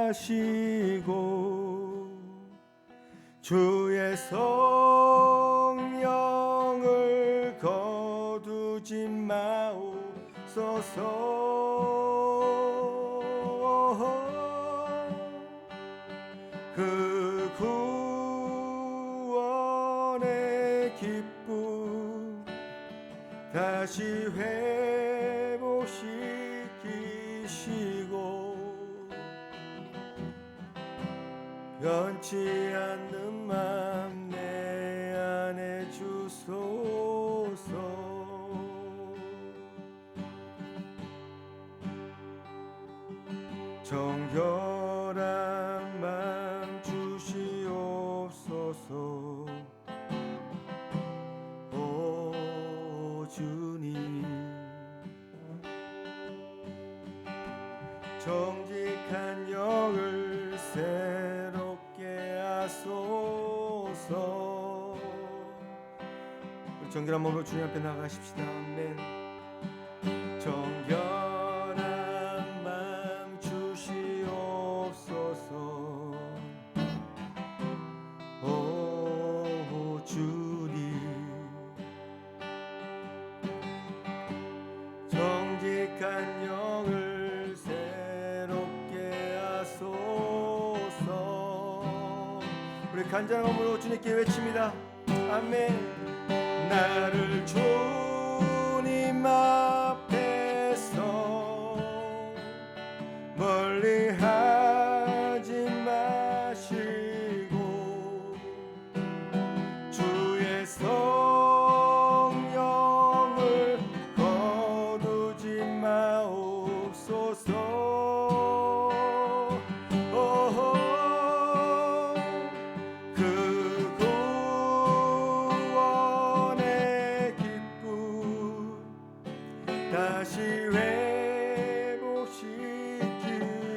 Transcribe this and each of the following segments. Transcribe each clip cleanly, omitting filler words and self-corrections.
마시고 주의 성령을 거두지 마옵소서. 그 구원의 기쁨 다시 회복시키시고 변치 않는 맘 내 안에 주소서. 정결한 맘 주시옵소서. 오 주님, 정직한 영을 새롭게 하소서. 우리 정결한 몸으로 주님 앞에 나가십시다. 아멘. 정결한 맘 주시옵소서. 오 주님, 정직한 영을 새롭게 하소서. 우리 간절한 마음으로 주님께 외칩니다. 아멘. 나를 주님 앞에서 멀리하지 마시고 주의 성령을 거두지 마옵소서. 그 구원의 기쁨 다시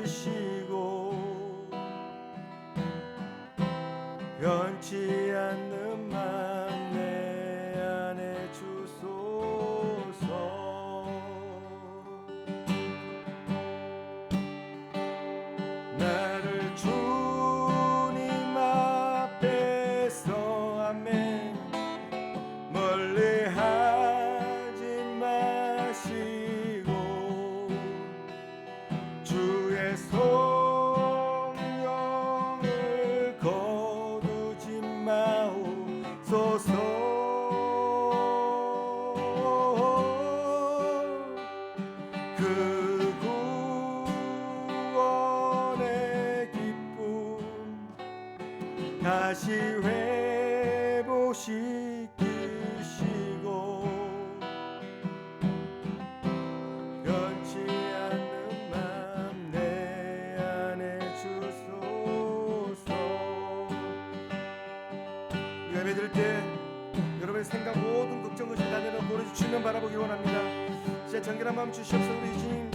회복시키시고 변치 않는 맘 내 안에 주소서. 나를 주님 앞에서 아멘 멀리하지 마시고 주의 성령을 거두지 마옵소서. 그 구원의 기쁨 다시 회복시키시고 변치 않는 맘 내 안에 주소서. 예배드릴 때 여러분의 생각 모든 걱정 것을 다 내려놓고 오로지 주님만 바라보기 원합니다. 진짜 정결한 마음 주시옵소서. 우리 주님,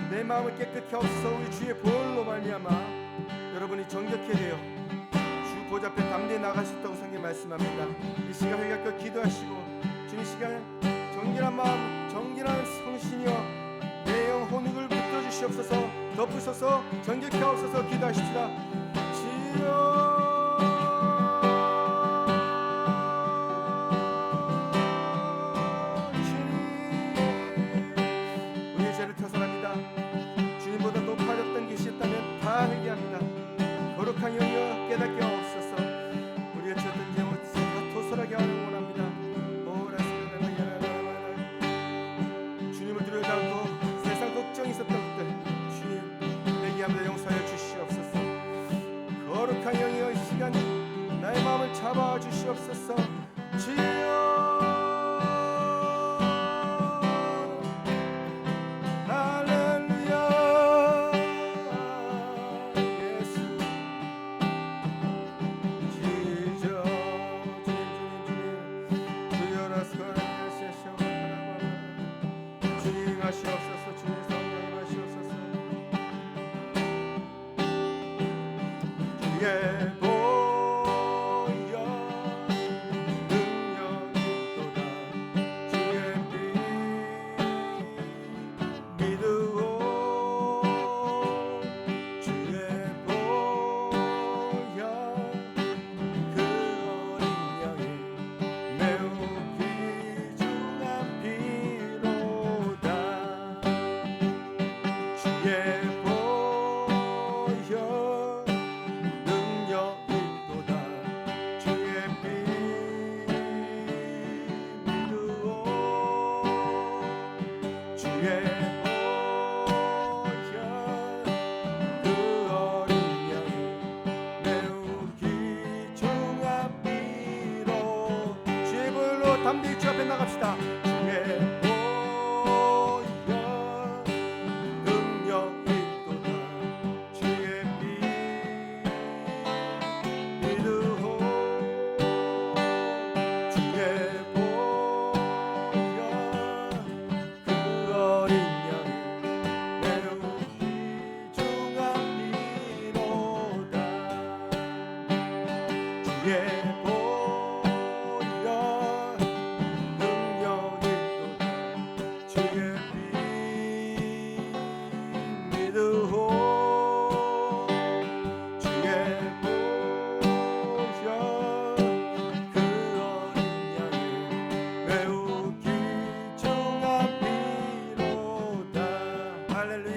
내 마음을 깨끗게 하옵소서. 우리 주의 보혈로 말미암아 여러분이 정결케 되어 주 보좌 앞에 담대히 나갈 수 있다고 성경에 말씀합니다. 이 시간 회개할 기도하시고 주님 시간 정결한 마음 정결한 성신이여 내 영 혼육을 붙들어 주시옵소서. 덮으소서. 정결케 하옵소서. 기도하십시다. 주여 거룩한 영이여 깨닫게 하옵소서. 우리가 지었던 죄를 다 도설하게 하는 원합니다. 주님을 두려워하지 않고 세상 걱정이 있었던 것들 주님 회개합니다. 용서하여 주시옵소서. 거룩한 영이여 이 시간 나의 마음을 잡아 주시옵소서. 주여 하시옵소서. 주의 성령 하시옵소서. 주의 보혈 능력이 또다. 주의 피 믿으오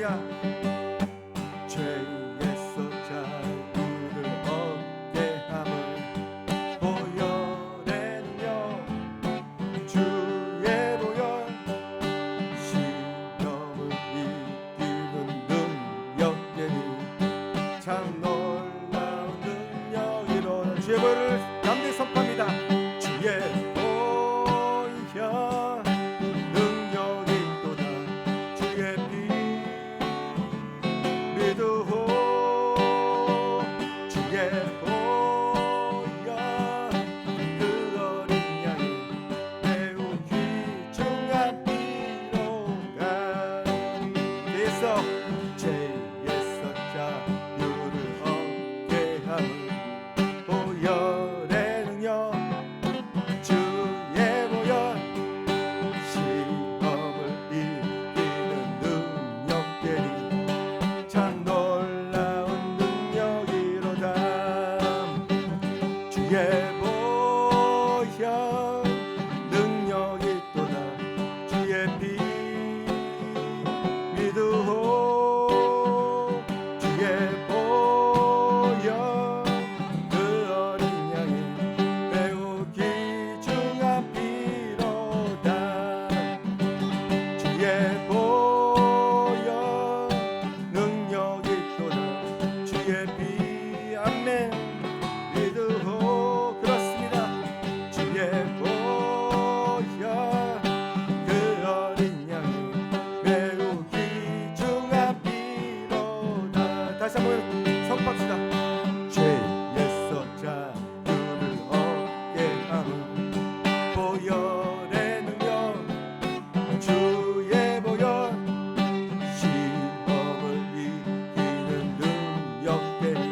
할렐루야. 죄에서 자유를 얻게 함을 보혈에는요 주의 보혈 시험을 이기는 능력되니 참 놀라운 능력이로 주의 보혈을 남들이 선포합니다. 주의 보혈 능력이 있도다. 주의 피 믿으오. 주의 보혈 그 어린 양이 매우 귀중한 피로가 그래서 죄에서 자유를 얻게 함을 보혈의 능력 주의 보혈 시험을 이기는 능력되니 참 놀라운 능력이로다. 주의 보혈 능력이 있도다. 주의 피 믿으오. 주의 보혈 그 어린 양이 매우 귀중한 피로다. 주의 보혈 능력이 있도다. 주의 피 아멘 믿으오. 그렇습니다. 주의 보혈 그 어린 양이 매우 귀중한 피로다. 다시 한번 선포합시다. 죄에서 자유를 얻게 함은 보혈의 능력 주의 보혈 시험을 이기는 능력되니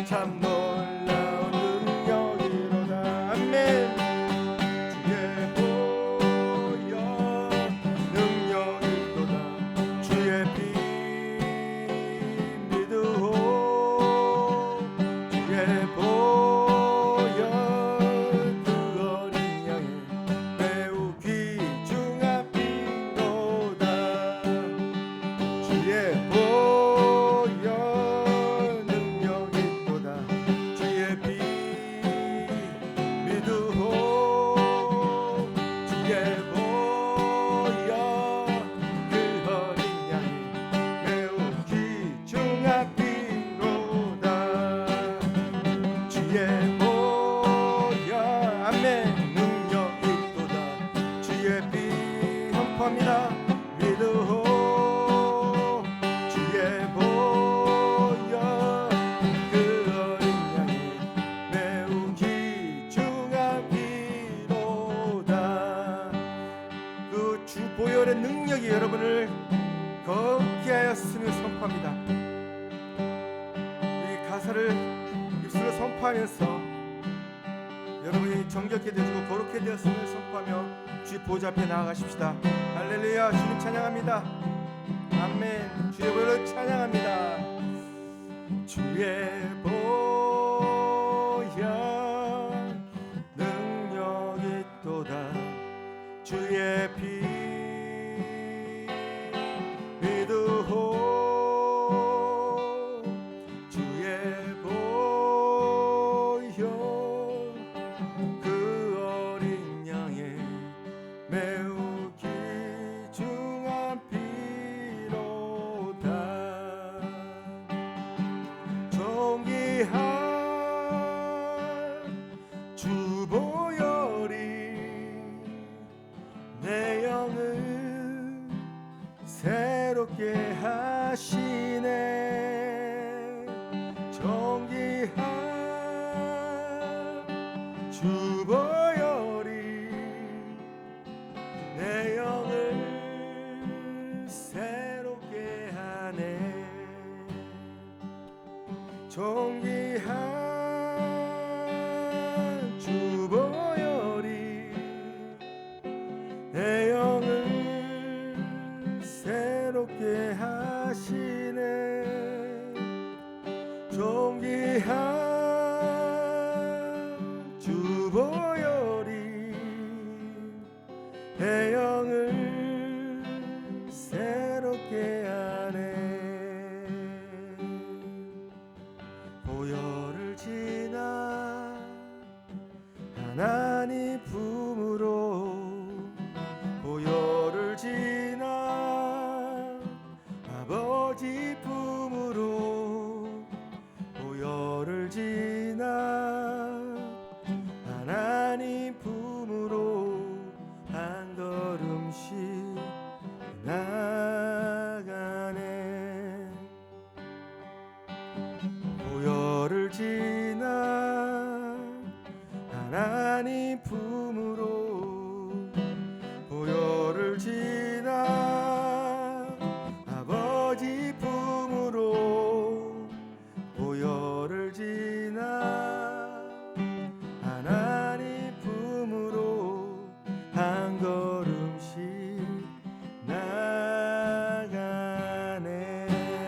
참 놀라운 능력이로다. 아멘. 주의 보혈 능력이 있도다. 주의 피 믿으오. 주의 보혈 그 어린 양이 매우 귀중한 피로다. 주의 보혈 능력이 있도다. 주의 피 믿으오. 주의 보혈 그 어린 양이 매우 귀중한 피로다. 주의 보혈 아멘 능력이 있도다. 주의 피 선포합니다. 믿으오. 주의 보혈 그 어린 양이 매우 귀중한 피로다. 그 주 보혈의 능력이 여러분을 걷게 하였음을 선포합니다. 이 가사를 입술로 선포하면서 여러분이 정결케 되시고 거룩해 되었음을 선포하며 주의 보좌 앞에 나아가십시다. 할렐루야. 주님 찬양합니다. 아멘. 주의 보혈을 찬양합니다. 주의 보혈 능력이 있도다. 주의 피 믿으오. 주의 보혈 그 어린 양의 매우 귀중한 피로다. 존귀한 주 보혈이 내 영을 새롭게 하시네. 존귀한 주 보혈이 내 영을 새롭게 하네. 존귀한 주 보혈이 내 영을 새롭게 하시네. 존귀한 주 보혈이 내 영을 새롭게 하네. 걸음씩 나가네. 보혈을 지나 하나님 품으로, 보혈을 지나 아버지 품으로, 보혈을 지나 하나님 품으로 한 걸음씩 나가네.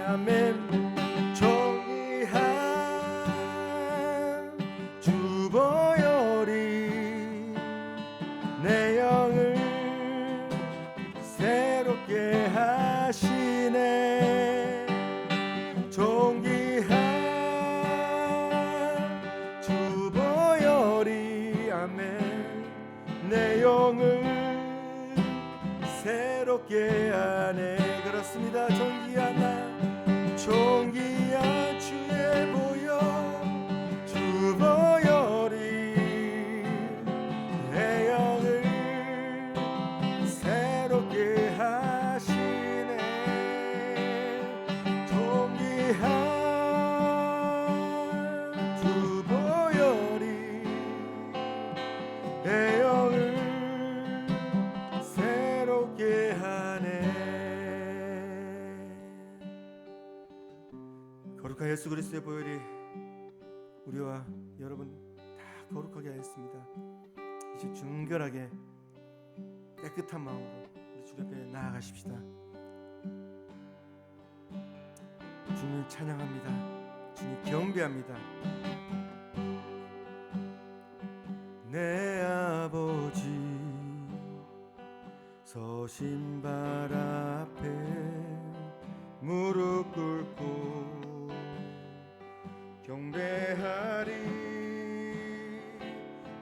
아멘. 정의한 주 보혈이 내 영을 새롭게 하시네. 존귀한 주 보혈이 아멘 내 영을 새롭게 하네. 그렇습니다. 존귀한 주의 보혈, 주 보혈이 내 영을 새롭게 하시네. 존귀한 주 보혈이 내 영을 새롭게 하네. 거룩한 예수 그리스도의 보혈이 우리와 여러분 다 거룩하게 하였습니다. 이제 순결하게 깨끗한 마음으로 우리 주님 앞에 나아가십시다. 주님 찬양합니다. 주님 경배합니다. 내 아버지 서신발 앞에 무릎 꿇고 경배하리.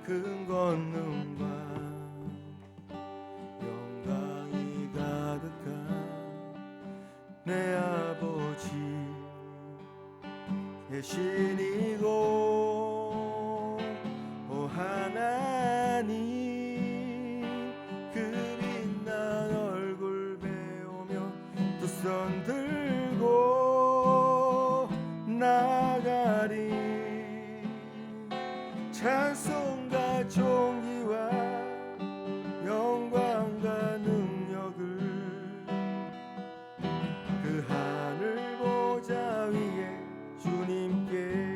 큰 권능과 영광이 가득한 내 아버지 계시니고, 오 하나님 그 빛난 얼굴 배우며 두 손 들고 나가리. 찬송과 존귀와 영광과 능력을 그 하늘 보좌 위에 주님께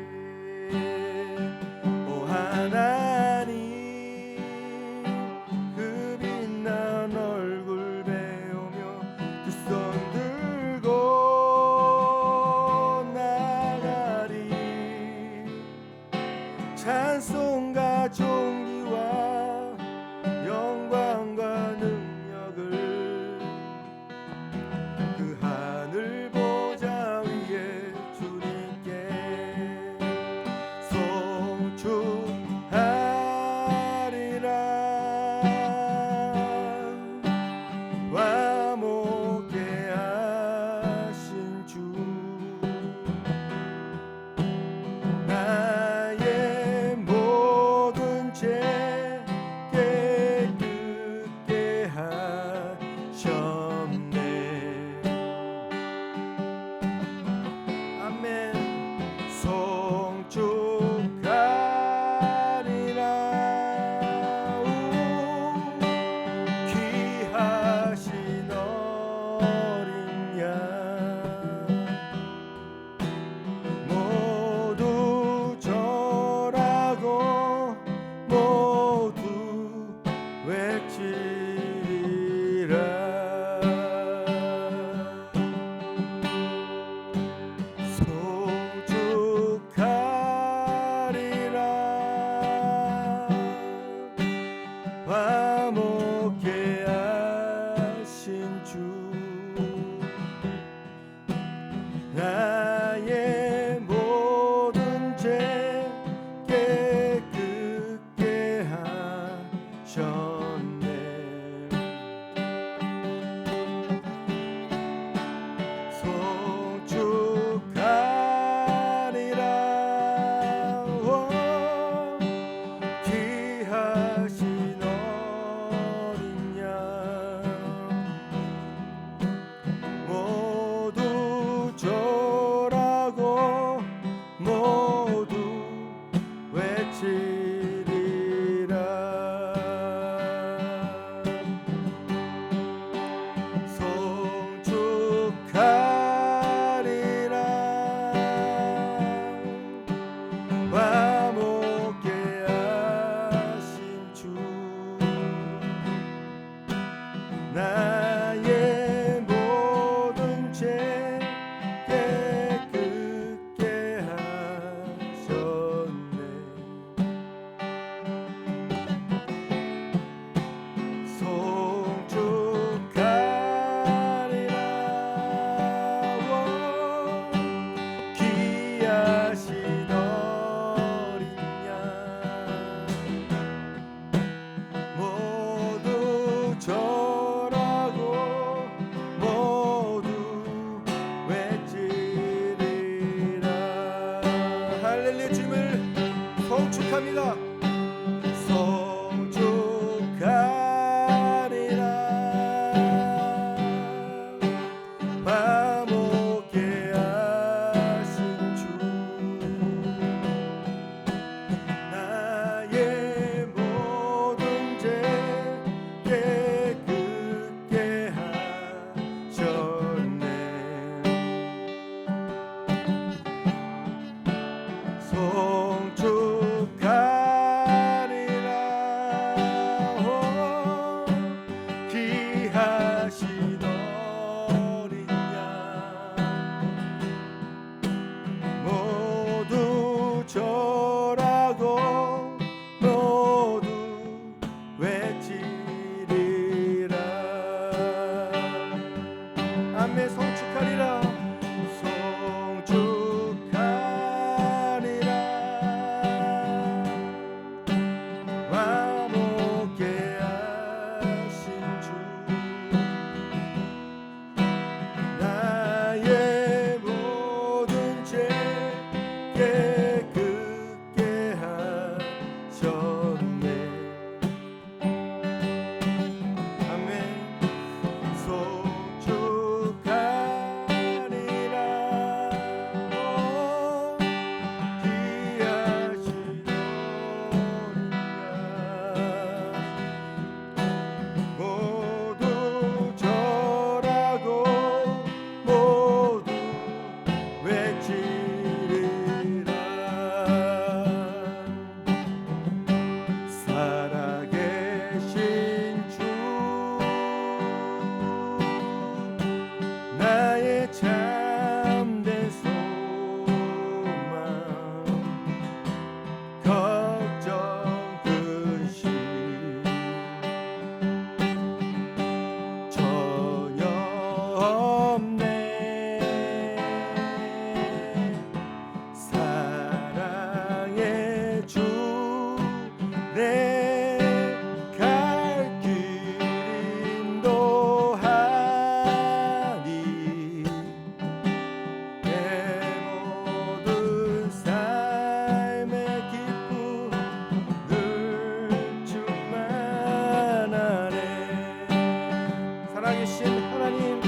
하나님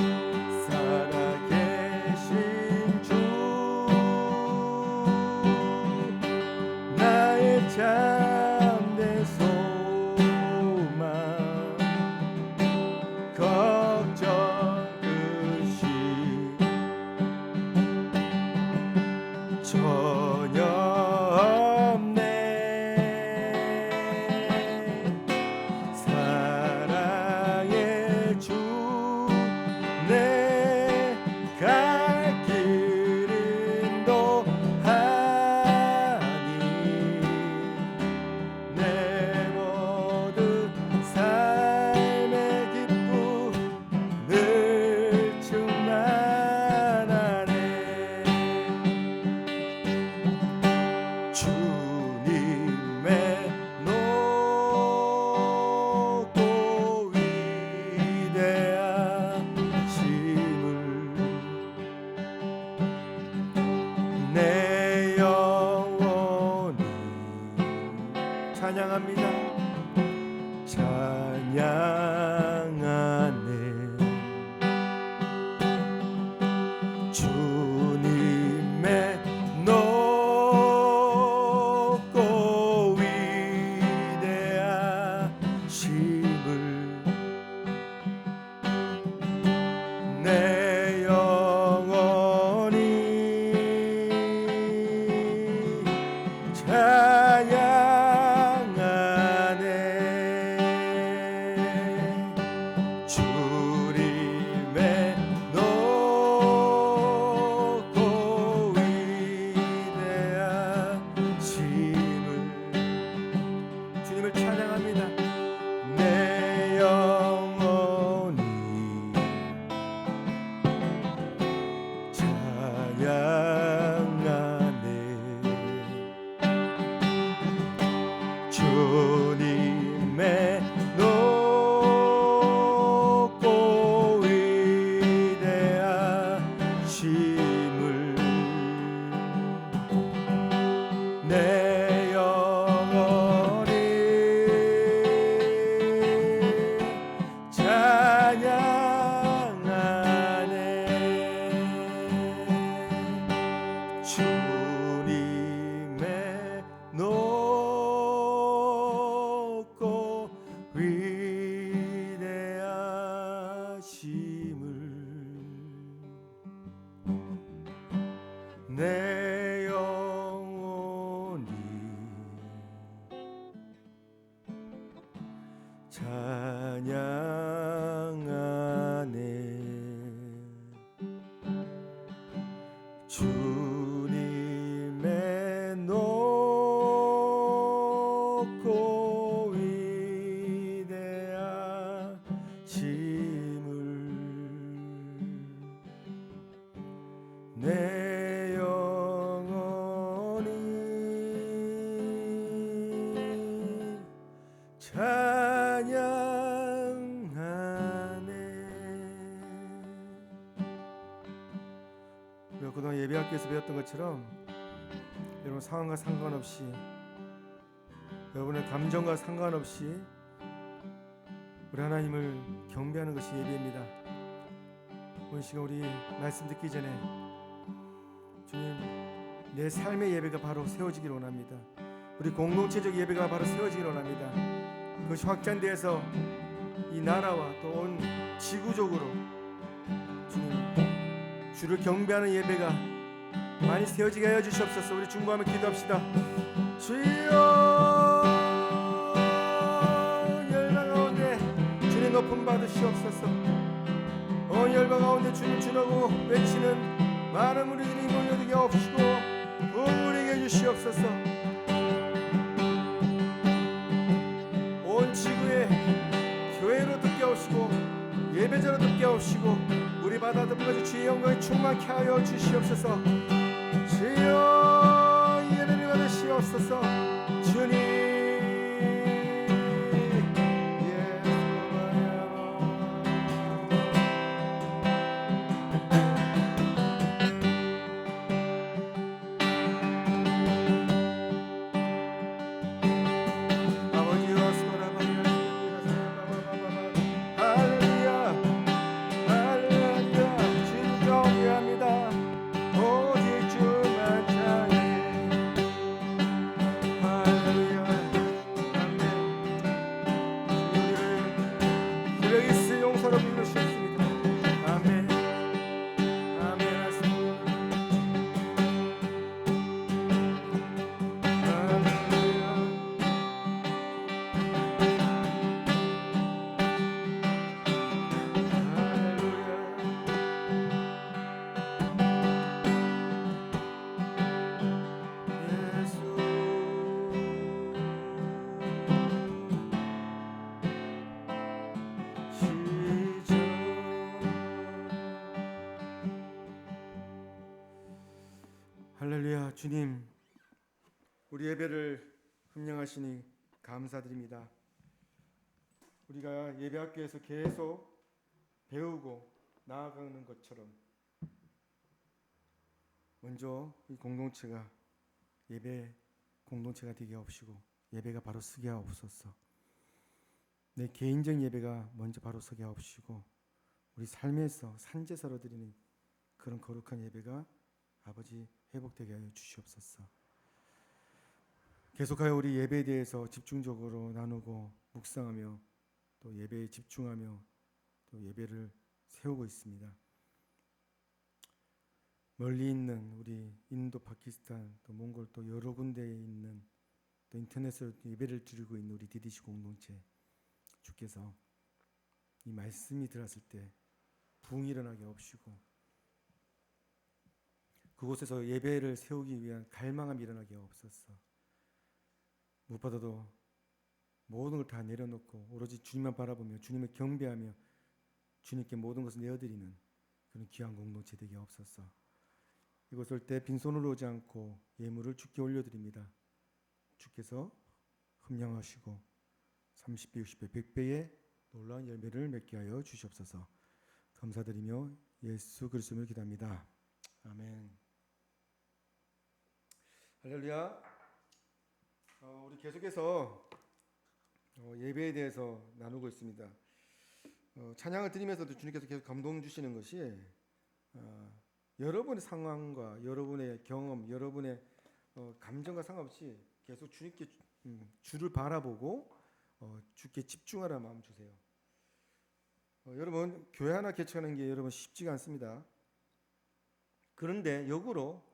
살아계신 주 나의 잠든 소망 걱정 없이 전혀 없네 사랑의 주 내 갈 길 인도하니 내 모든 삶의 기쁨 늘 충만하네 주님의 높고 위대하심을 내 영혼이 찬양합니다 찬양하네 주님의 높고 위대하심을 내 영혼이 찬양하네 주님의 높고 위대하심을 주님을 찬양합니다 내 영혼이 찬양하네 주님의 높고 위대하심을 내 영혼이 찬양하네 주님의 높고 위대하심을 내 영혼이 찬양하네 주님의 높고 위대하심을 내 영혼이 찬양하네 우리가 그동안 예배학교에서 배웠던 것처럼 여러분 상황과 상관없이 여러분의 감정과 상관없이 우리 하나님을 경배하는 것이 예배입니다. 오늘 시간 우리 말씀 듣기 전에 주님 내 삶의 예배가 바로 세워지길 원합니다. 우리 공동체적 예배가 바로 세워지길 원합니다. 그것이 확장되어서 이 나라와 또 온 지구적으로 주님 주를 경배하는 예배가 많이 세워지게 하여 주시옵소서. 우리 중보하며 기도합시다. 주여 열방 가운데 주님 높임 받으시옵소서. 온 열방 가운데 주님 주라고 외치는 많은 우리들이 몰려들게 하옵시고 부흥을 해 주시옵소서. 온 지구에 교회로 듣게 하옵시고 예배자로 듣게 하옵시고 우리 받아들은 것이 주의 영광에 충만케 하여 주시옵소서. 주여 예배를 받으시옵소서. 주님 주님, 우리 예배를 흠령하시니 감사드립니다. 우리가 예배학교에서 계속 배우고 나아가는 것처럼 먼저 이 공동체가 예배 공동체가 되게 하옵시고 예배가 바로 서게 하옵소서. 내 개인적 예배가 먼저 바로 서게 하옵시고 우리 삶에서 산제사로 드리는 그런 거룩한 예배가 아버지 회복되게 하여 주시옵소서. 계속하여 우리 예배에 대해서 집중적으로 나누고 묵상하며 또 예배에 집중하며 또 예배를 세우고 있습니다. 멀리 있는 우리 인도, 파키스탄, 또 몽골 또 여러 군데에 있는 또 인터넷으로 예배를 드리고 있는 우리 DDC 공동체, 주께서 이 말씀이 들었을 때 부흥이 일어나게 하옵시고 그곳에서 예배를 세우기 위한 갈망함이 일어나게 하옵소서. 무엇보다도 모든 걸 다 내려놓고 오로지 주님만 바라보며 주님을 경배하며 주님께 모든 것을 내어드리는 그런 귀한 공동체 되게 하옵소서. 이곳 올 때 빈손으로 오지 않고 예물을 주께 올려드립니다. 주께서 흠량하시고 30배, 60배, 100배의 놀라운 열매를 맺게 하여 주시옵소서. 감사드리며 예수 그리스도를 기도합니다. 아멘. 할렐루야. 우리 계속해서 예배에 대해서 나누고 있습니다. 찬양을 드리면서도 주님께서 계속 감동 주시는 것이 여러분의 상황과 여러분의 경험, 여러분의 감정과 상관없이 계속 주님께 주를 바라보고 주께 집중하라는 마음 주세요. 여러분 교회 하나 개척하는 게 여러분 쉽지가 않습니다. 그런데 역으로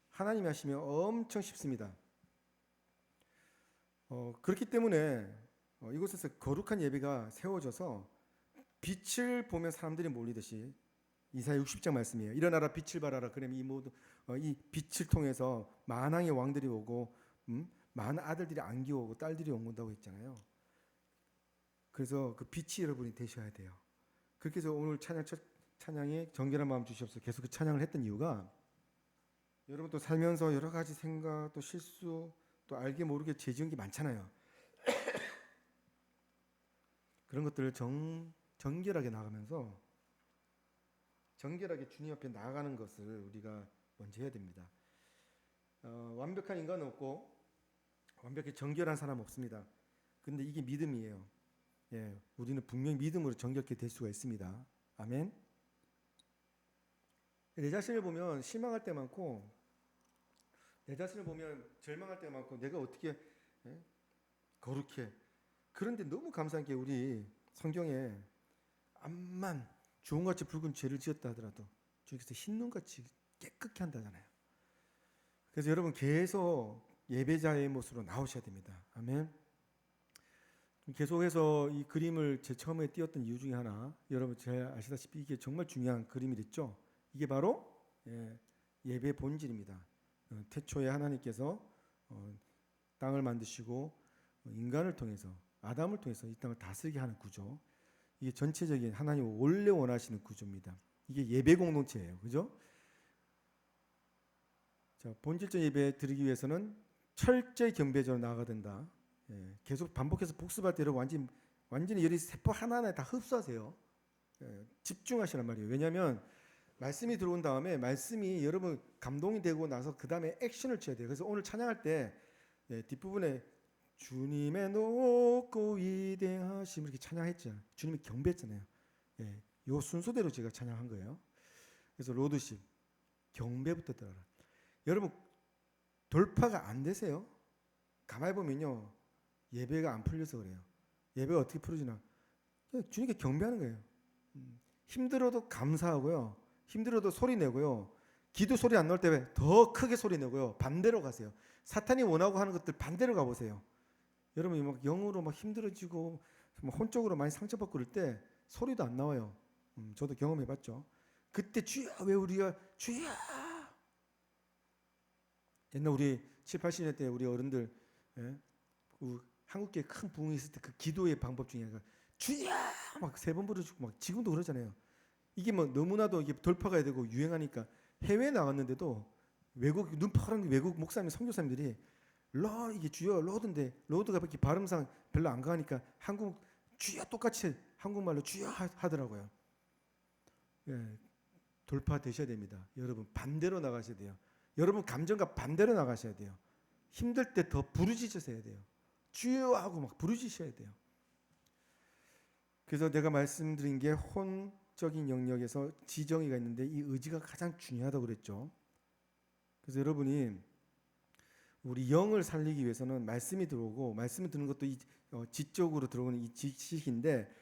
하나님이 하시면 엄청 쉽습니다. 그렇기 때문에 이곳에서 거룩한 예배가 세워져서 빛을 보면 사람들이 몰리듯이 이사야 60장 말씀이에요. 일어나라 빛을 발하라. 그러면 이 모든 이 빛을 통해서 만왕의 왕들이 오고 많은 아들들이 안기 오고 딸들이 온다고 했잖아요. 그래서 그 빛이 여러분이 되셔야 돼요. 그렇게 해서 오늘 찬양에 정결한 마음 주시옵소서. 계속 그 찬양을 했던 이유가 여러분 또 살면서 여러 가지 생각 또 실수 또 알게 모르게 죄 지은 게 많잖아요. 그런 것들을 정결하게 나가면서 정결하게 주님 앞에 나아가는 것을 우리가 먼저 해야 됩니다. 완벽한 인간은 없고 완벽히 정결한 사람 없습니다. 그런데 이게 믿음이에요. 예, 우리는 분명히 믿음으로 정결케 될 수가 있습니다. 아멘. 내 자신을 보면 실망할 때 많고 내 자신을 보면 절망할 때 많고 내가 어떻게 거룩해. 그런데 너무 감사한 게 우리 성경에 암만 주홍같이 붉은 죄를 지었다 하더라도 주께서 흰눈같이 깨끗게 한다잖아요. 그래서 여러분 계속 예배자의 모습으로 나오셔야 됩니다. 아멘. 계속해서 이 그림을 제 처음에 띄웠던 이유 중에 하나, 여러분 잘 아시다시피 이게 정말 중요한 그림이랬죠. 이게 바로 예배 본질입니다. 태초에 하나님께서 땅을 만드시고 인간을 통해서 아담을 통해서 이 땅을 다스리게 하는 구조. 이게 전체적인 하나님 원래 원하시는 구조입니다. 이게 예배 공동체예요. 그죠? 자, 본질적 예배 드리기 위해서는 철저히 경배적으로 나아가야 된다. 계속 반복해서 복습할 때 여러분 완전히 여기 세포 하나하나에 다 흡수하세요. 집중하시란 말이에요. 왜냐하면 말씀이 들어온 다음에 말씀이 여러분 감동이 되고 나서 그 다음에 액션을 취해야 돼요. 그래서 오늘 찬양할 때 뒷부분에 주님의 높고 위대하심 이렇게 찬양했잖아요. 주님이 경배했잖아요. 이 순서대로 제가 찬양한 거예요. 그래서 로드십 경배부터 들어라. 여러분 돌파가 안 되세요? 가만히 보면요 예배가 안 풀려서 그래요. 예배가 어떻게 풀어지나? 주님께 경배하는 거예요. 힘들어도 감사하고요. 힘들어도 소리 내고요. 기도 소리 안 나올 때 더 크게 소리 내고요. 반대로 가세요. 사탄이 원하고 하는 것들 반대로 가보세요. 여러분이 막 영으로 막 힘들어지고 혼적으로 많이 상처받고 그럴 때 소리도 안 나와요. 저도 경험해봤죠. 그때 주여 왜 우리가 주여 옛날 우리 7, 80년 때 우리 어른들 한국교회 큰 부흥이 있을 때 그 기도의 방법 중에 하나가 주여 막 3번 부르시고 막 지금도 그러잖아요. 이게 뭐 너무나도 이게 돌파가 되고 유행하니까 해외에 나갔는데도 외국 눈 파란 외국 목사님 선교사님들이 러 이게 주여 로드인데 로드가 이렇게 발음상 별로 안 가니까 한국 주여 똑같이 한국말로 주여 하더라고요. 예, 돌파되셔야 됩니다. 여러분 반대로 나가셔야 돼요. 여러분 감정과 반대로 나가셔야 돼요. 힘들 때 더 부르짖으셔야 돼요. 주여 하고 막 부르짖으셔야 돼요. 그래서 내가 말씀드린 게 혼적인 영역에서 지정의가 있는데 이 의지가 가장 중요하다고 그랬죠. 그래서 여러분이 우리 영을 살리기 위해서는 말씀이 들어오고 말씀이 드는 것도 지적으로 들어오는 이 지식인데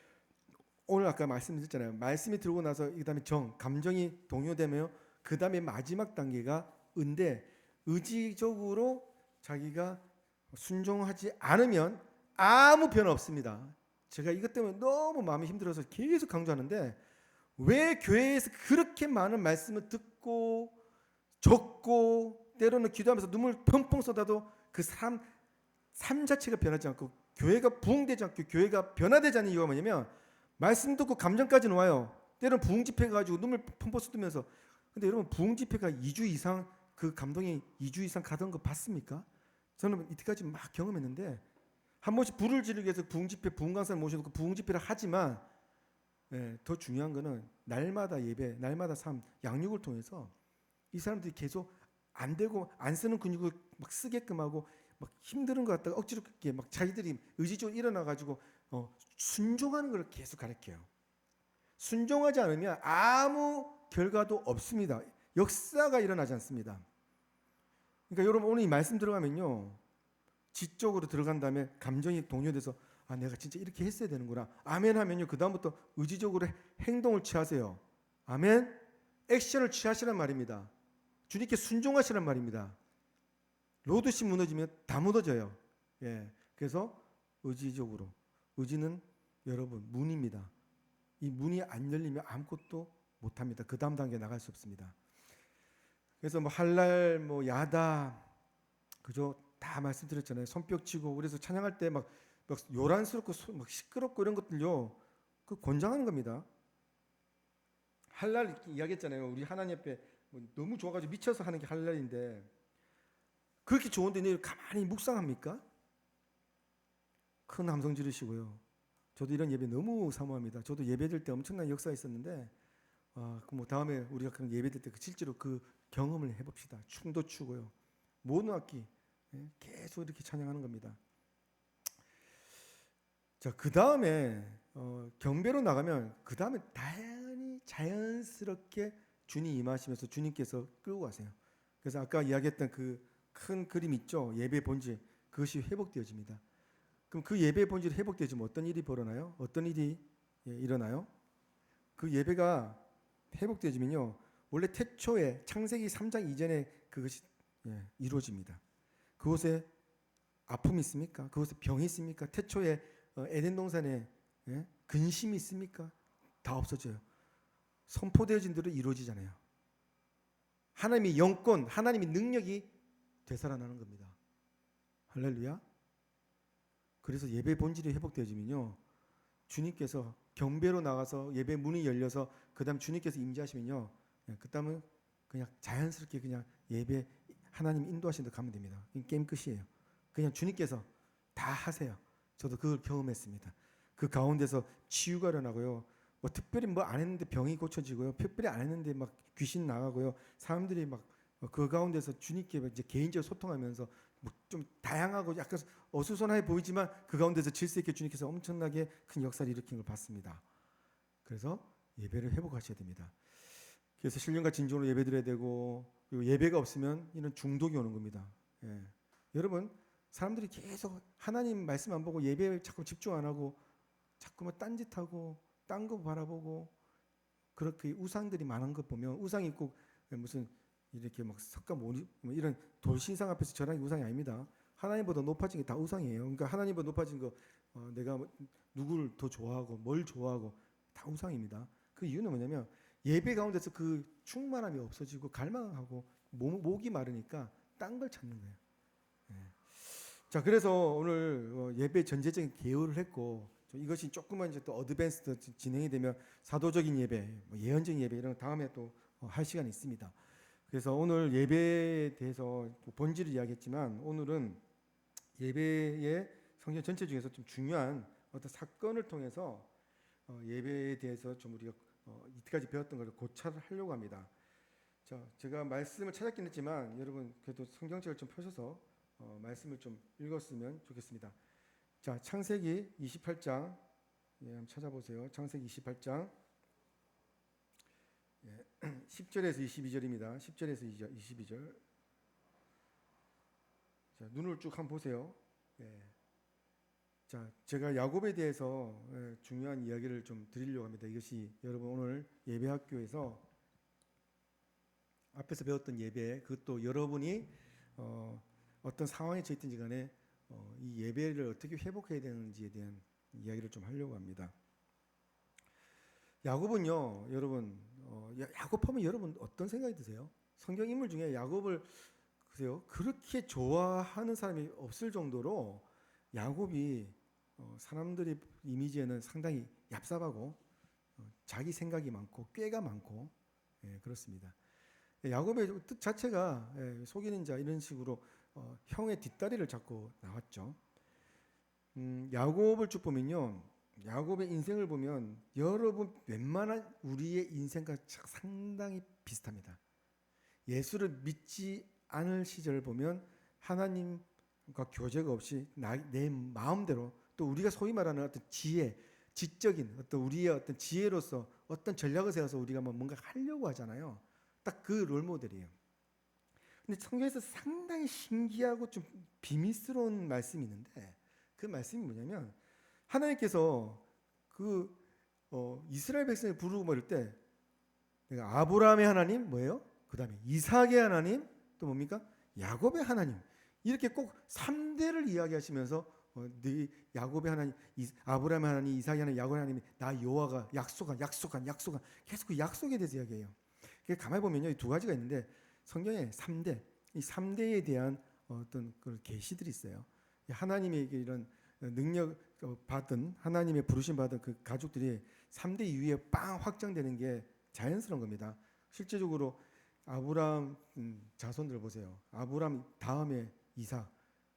오늘 아까 말씀드렸잖아요. 말씀이 들어오고 나서 그다음에 감정이 동요되며 그다음에 마지막 단계가 은데 의지적으로 자기가 순종하지 않으면 아무 변화 없습니다. 제가 이것 때문에 너무 마음이 힘들어서 계속 강조하는데 왜 교회에서 그렇게 많은 말씀을 듣고 적고 때로는 기도하면서 눈물 펑펑 쏟아도 그 삶 자체가 변하지 않고 교회가 부흥되지 않고 교회가 변화되지 않는 이유가 뭐냐면 말씀 듣고 감정까지는 와요. 때로는 부흥 집회 가지고 눈물 펑펑 쏟으면서 근데 여러분 부흥 집회가 2주 이상 그 감동이 2주 이상 가던 거 봤습니까? 저는 이때까지 막 경험했는데 한 번씩 불을 지르기 위해서 부흥 집회 부흥 강사를 모셔놓고 부흥 집회를 하지만 더 중요한 거는 날마다 예배, 날마다 삶, 양육을 통해서 이 사람들이 계속 안 되고 안 쓰는 근육을 막 쓰게끔 하고 막 힘든 것 같다가 억지로 이렇게 막 자기들이 의지적으로 일어나 가지고 순종하는 걸 계속 가르쳐요. 순종하지 않으면 아무 결과도 없습니다. 역사가 일어나지 않습니다. 그러니까 여러분 오늘 이 말씀 들어가면요. 지적으로 들어간 다음에 감정이 동요돼서 아 내가 진짜 이렇게 했어야 되는구나. 아멘 하면요. 그 다음부터 의지적으로 행동을 취하세요. 아멘. 액션을 취하시란 말입니다. 주님께 순종하시란 말입니다. 로드시 무너지면 다 무너져요. 예. 그래서 의지적으로 의지는 여러분 문입니다. 이 문이 안 열리면 아무것도 못합니다. 그 다음 단계 나갈 수 없습니다. 그래서 뭐 할랄 뭐 야다 그죠 다 말씀드렸잖아요. 손뼉치고 그래서 찬양할 때 막 요란스럽고 막 시끄럽고 이런 것들요 그 권장하는 겁니다. 할랄 이야기했잖아요. 우리 하나님 앞에 뭐 너무 좋아가지고 미쳐서 하는 게 할랄인데 그렇게 좋은데 내일 가만히 묵상합니까? 큰 함성 지르시고요. 저도 이런 예배 너무 사모합니다. 저도 예배될 때 엄청난 역사가 있었는데 뭐 다음에 우리가 그런 예배될 때 실제로 그 경험을 해봅시다. 춤도 추고요. 모든 악기 계속 이렇게 찬양하는 겁니다. 자, 그 다음에 경배로 나가면 그 다음에 다양히 자연스럽게 주님 임하시면서 주님께서 끌고 가세요. 그래서 아까 이야기했던 그 큰 그림 있죠. 예배 본질 그것이 회복되어집니다. 그럼 그 예배 본질이 회복되어지면 어떤 일이 벌어나요? 어떤 일이 일어나요? 그 예배가 회복되어지면요. 원래 태초에 창세기 3장 이전에 그것이 이루어집니다. 그곳에 아픔이 있습니까? 그곳에 병이 있습니까? 태초에 에덴 동산에 근심이 있습니까? 다 없어져요. 선포되어진 대로 이루어지잖아요. 하나님의 영권, 하나님의 능력이 되살아나는 겁니다. 할렐루야. 그래서 예배 본질이 회복되어지면요. 주님께서 경배로 나가서 예배 문이 열려서 그 다음 주님께서 임재하시면요. 그 다음은 그냥 자연스럽게 그냥 예배 하나님 인도하신 데 가면 됩니다. 게임 끝이에요. 그냥 주님께서 다 하세요. 저도 그걸 경험했습니다. 그 가운데서 치유가 일어나고요. 뭐 특별히 뭐 안 했는데 병이 고쳐지고요. 특별히 안 했는데 막 귀신 나가고요. 사람들이 막 그 가운데서 주님께 이제 개인적으로 소통하면서 뭐 좀 다양하고 약간 어수선해 보이지만 그 가운데서 질서 있게 주님께서 엄청나게 큰 역사를 일으킨 걸 봤습니다. 그래서 예배를 회복하셔야 됩니다. 그래서 신령과 진정으로 예배드려야 되고 그리고 예배가 없으면 이런 중독이 오는 겁니다. 여러분 사람들이 계속 하나님 말씀 안 보고 예배에 자꾸 집중 안 하고 자꾸 뭐 딴짓하고 딴 거 바라보고 그렇게 우상들이 많은 것 보면 우상이 꼭 무슨 이렇게 막 석가 모니 이런 돌신상 앞에서 절하는 게 우상이 아닙니다. 하나님보다 높아진 게 다 우상이에요. 그러니까 하나님보다 높아진 거 내가 누구를 더 좋아하고 뭘 좋아하고 다 우상입니다. 그 이유는 뭐냐면 예배 가운데서 그 충만함이 없어지고 갈망하고 목이 마르니까 딴 걸 찾는 거예요. 자, 그래서 오늘 예배 전제적인 개요를 했고 이것이 조금만 이제 또 어드밴스드 진행이 되면 사도적인 예배, 예언적인 예배 이런 다음에 또 할 시간이 있습니다. 그래서 오늘 예배에 대해서 본질을 이야기했지만 오늘은 예배의 성경 전체 중에서 좀 중요한 어떤 사건을 통해서 예배에 대해서 좀 우리가 이때까지 배웠던 것을 고찰을 하려고 합니다. 자, 제가 말씀을 찾았긴 했지만 여러분 그래도 성경책을 좀 펴셔서 말씀을 좀 읽었으면 좋겠습니다. 자, 창세기 28장 한번 찾아보세요. 창세기 28장 10절에서 22절입니다. 10절에서 22절. 자, 눈을 쭉 한번 보세요. 자, 제가 야곱에 대해서 중요한 이야기를 좀 드리려고 합니다. 이것이 여러분 오늘 예배학교에서 앞에서 배웠던 예배, 그것도 여러분이 어떤 상황에 처했든지 간에 이 예배를 어떻게 회복해야 되는지에 대한 이야기를 좀 하려고 합니다. 야곱은요, 여러분, 야곱하면 여러분 어떤 생각이 드세요? 성경 인물 중에 야곱을 글쎄요, 그렇게 좋아하는 사람이 없을 정도로 야곱이 사람들의 이미지에는 상당히 얍삽하고 자기 생각이 많고 꾀가 많고 그렇습니다. 야곱의 뜻 자체가 속이는 자 이런 식으로 형의 뒷다리를 잡고 나왔죠. 야곱을 쭉 보면요, 야곱의 인생을 보면 여러분 웬만한 우리의 인생과 상당히 비슷합니다. 예수를 믿지 않을 시절을 보면 하나님과 교제가 없이 내 마음대로 또 우리가 소위 말하는 어떤 지혜, 지적인 어떤 우리의 어떤 지혜로서 어떤 전략을 세워서 우리가 뭔가 하려고 하잖아요. 딱 그 롤모델이에요. 근데 성경에서 상당히 신기하고 좀 비밀스러운 말씀이 있는데 그 말씀이 뭐냐면 하나님께서 이스라엘 백성을 부르고 이럴 때 내가 아브라함의 하나님 뭐예요? 그 다음에 이삭의 하나님 또 뭡니까? 야곱의 하나님 이렇게 꼭 3대를 이야기하시면서 네 야곱의 하나님, 아브라함의 하나님, 이삭의 하나님, 야곱의 하나님이 나 여호와가 약속한 계속 그 약속에 대해서 이야기해요. 가만히 보면요, 이 두 가지가 있는데 성경에 3대, 이 3대에 대한 어떤 그런 계시들이 있어요. 하나님에게 이런 능력 받은 하나님의 부르심 받은 그 가족들이 3대 이후에 빵 확장되는 게 자연스러운 겁니다. 실제적으로 아브라함 자손들 보세요. 아브라함 다음에 이삭.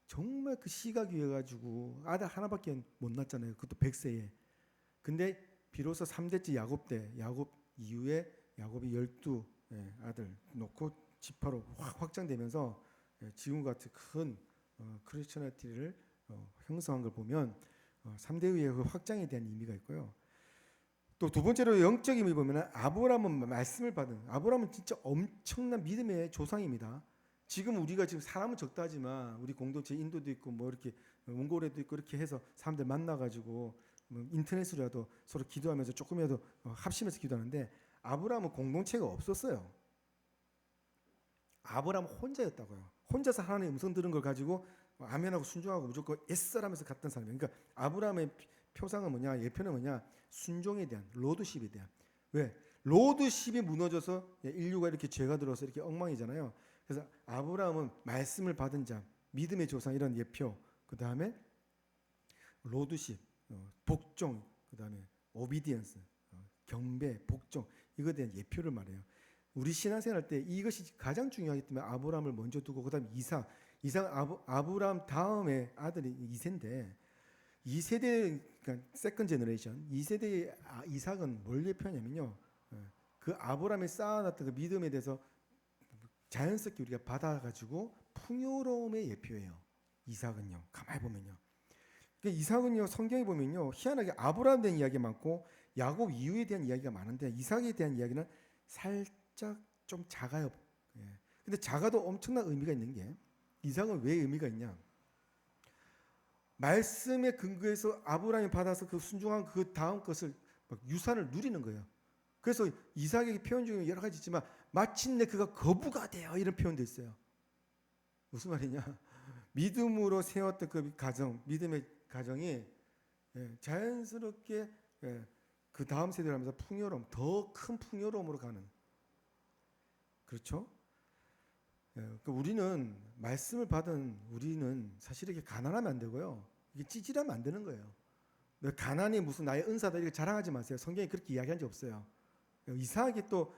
정말 그 시가 귀해가지고 아들 하나밖에 못 낳았잖아요. 그것도 100세에. 근데 비로소 3대째 야곱 때, 야곱 이후에 야곱이 12 아들 놓고 지파로 확 확장되면서 지금 같은 큰 크리스천리티를 형성한 걸 보면 3대 의의 그 확장에 대한 의미가 있고요. 또 두 번째로 영적 의미 보면 아브라함은 말씀을 받은, 아브라함은 진짜 엄청난 믿음의 조상입니다. 지금 우리가 지금 사람은 적다 하지만 우리 공동체 인도도 있고 뭐 이렇게 몽골에도 있고 이렇게 해서 사람들 만나가지고 인터넷으로라도 서로 기도하면서 조금이라도 합심해서 기도하는데 아브라함은 공동체가 없었어요. 아브라함은 혼자였다고요. 혼자서 하나님의 음성 들은 걸 가지고 아멘하고 순종하고 무조건 애써라면서 갔던 사람이에요. 그러니까 아브라함의 표상은 뭐냐, 예표는 뭐냐, 순종에 대한, 로드십에 대한. 왜? 로드십이 무너져서 인류가 이렇게 죄가 들어서 이렇게 엉망이잖아요. 그래서 아브라함은 말씀을 받은 자, 믿음의 조상 이런 예표, 그 다음에 로드십, 복종, 그 다음에 오비디언스, 경배, 복종, 이거에 대한 예표를 말해요. 우리 신앙생활 때 이것이 가장 중요하기 때문에 아브라함을 먼저 두고 그 다음에 이삭 아브라함 다음에 아들이 이세인데 2세대 그러니까 세컨 제너레이션 2세대의 이삭은 뭘 예표하냐면요, 그 아브라함이 쌓아놨던 그 믿음에 대해서 자연스럽게 우리가 받아가지고 풍요로움의 예표예요. 이삭은요, 가만히 보면요. 그러니까 이삭은요, 성경에 보면요, 희한하게 아브라함에 대한 이야기 많고 야곱 이후에 대한 이야기가 많은데 이삭에 대한 이야기는 살짝 좀 작아요. 근데 작아도 엄청난 의미가 있는 게, 이삭은 왜 의미가 있냐? 말씀에 근거해서 아브라함이 받아서 그 순종한 그 다음 것을 막 유산을 누리는 거예요. 그래서 이삭에게 표현 중에 여러 가지 있지만 마침내 그가 거부가 돼요, 이런 표현도 있어요. 무슨 말이냐? 믿음으로 세웠던 그 가정, 믿음의 가정이 자연스럽게 그 다음 세대를 하면서 풍요로움, 더 큰 풍요로움으로 가는. 그렇죠? 우리는 말씀을 받은 우리는 사실 이렇게 가난하면 안 되고요, 이게 찌질하면 안 되는 거예요. 가난이 무슨 나의 은사다 이렇게 자랑하지 마세요. 성경에 그렇게 이야기한 적 없어요. 이상하게 또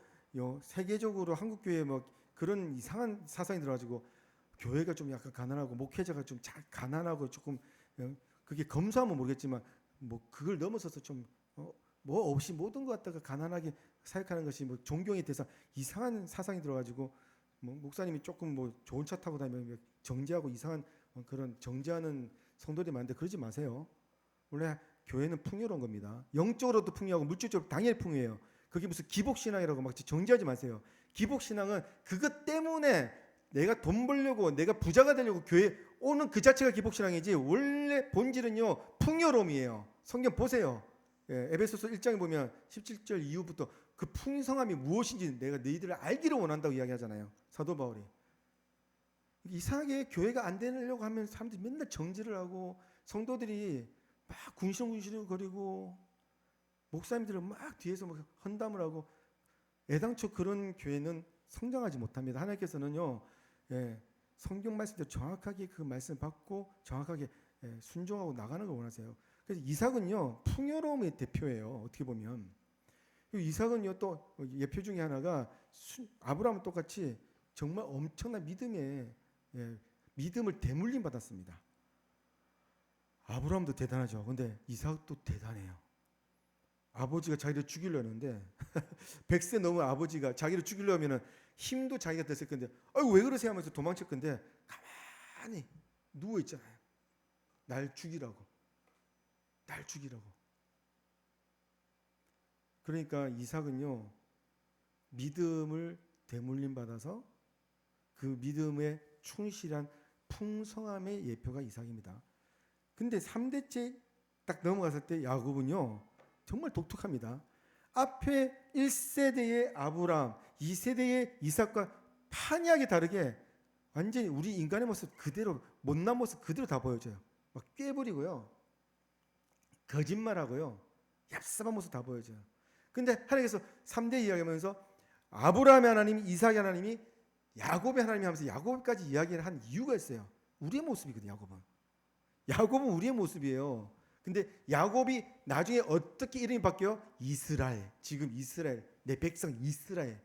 세계적으로 한국 교회 뭐 그런 이상한 사상이 들어가지고 교회가 좀 약간 가난하고 목회자가 좀 가난하고 조금 그게 검소하면 모르겠지만 뭐 그걸 넘어서서 좀 뭐 없이 모든 것 갖다가 가난하게 사역하는 것이 뭐 존경의 대상 이상한 사상이 들어가지고 뭐 목사님이 조금 뭐 좋은 차 타고 다니면 정죄하고 이상한 그런 정죄하는 성도들이 많은데 그러지 마세요. 원래 교회는 풍요로운 겁니다. 영적으로도 풍요하고 물질적으로 당연히 풍요해요. 그게 무슨 기복신앙이라고 막 정죄하지 마세요. 기복신앙은 그것 때문에 내가 돈 벌려고 내가 부자가 되려고 교회 오는 그 자체가 기복신앙이지 원래 본질은요 풍요로움이에요. 성경 보세요. 에베소서 1장에 보면 17절 이후부터 그 풍성함이 무엇인지 내가 너희들을 알기를 원한다고 이야기하잖아요. 사도 바울이. 이상하게 교회가 안 되려고 하면 사람들이 맨날 정지를 하고 성도들이 막 군시렁군시렁거리고 목사님들은 막 뒤에서 막 헌담을 하고 애당초 그런 교회는 성장하지 못합니다. 하나님께서는요 성경 말씀대로 정확하게 그 말씀 받고 정확하게 순종하고 나가는 걸 원하세요. 그래서 이삭은요 풍요로움의 대표예요. 어떻게 보면 이삭은요 또 예표 중에 하나가 아브라함은 똑같이 정말 엄청난 믿음을 대물림 받았습니다. 아브라함도 대단하죠. 근데 이삭도 대단해요. 아버지가 자기를 죽이려는데 100세 넘은 아버지가 자기를 죽이려면 힘도 자기가 됐을 건데 왜 그러세요 하면서 도망칠 건데 가만히 누워있잖아요. 날 죽이라고. 그러니까 이삭은요 믿음을 대물림 받아서 그 믿음에 충실한 풍성함의 예표가 이삭입니다. 근데 3대째 딱 넘어갔을 때 야곱은요 정말 독특합니다. 앞에 1세대의 아브라함, 2세대의 이삭과 판이하게 다르게 완전히 우리 인간의 모습 그대로 못난 모습 그대로 다 보여져요. 막 꾀부리고요. 거짓말하고요. 얍삽한 모습 다 보여져요. 근데 하나님께서 3대 이야기하면서 아브라함의 하나님이 이삭의 하나님이 야곱의 하나님이 하면서 야곱까지 이야기를 한 이유가 있어요. 우리의 모습이거든요. 야곱은 우리의 모습이에요. 근데 야곱이 나중에 어떻게 이름이 바뀌어요? 이스라엘. 지금 이스라엘. 내 백성 이스라엘.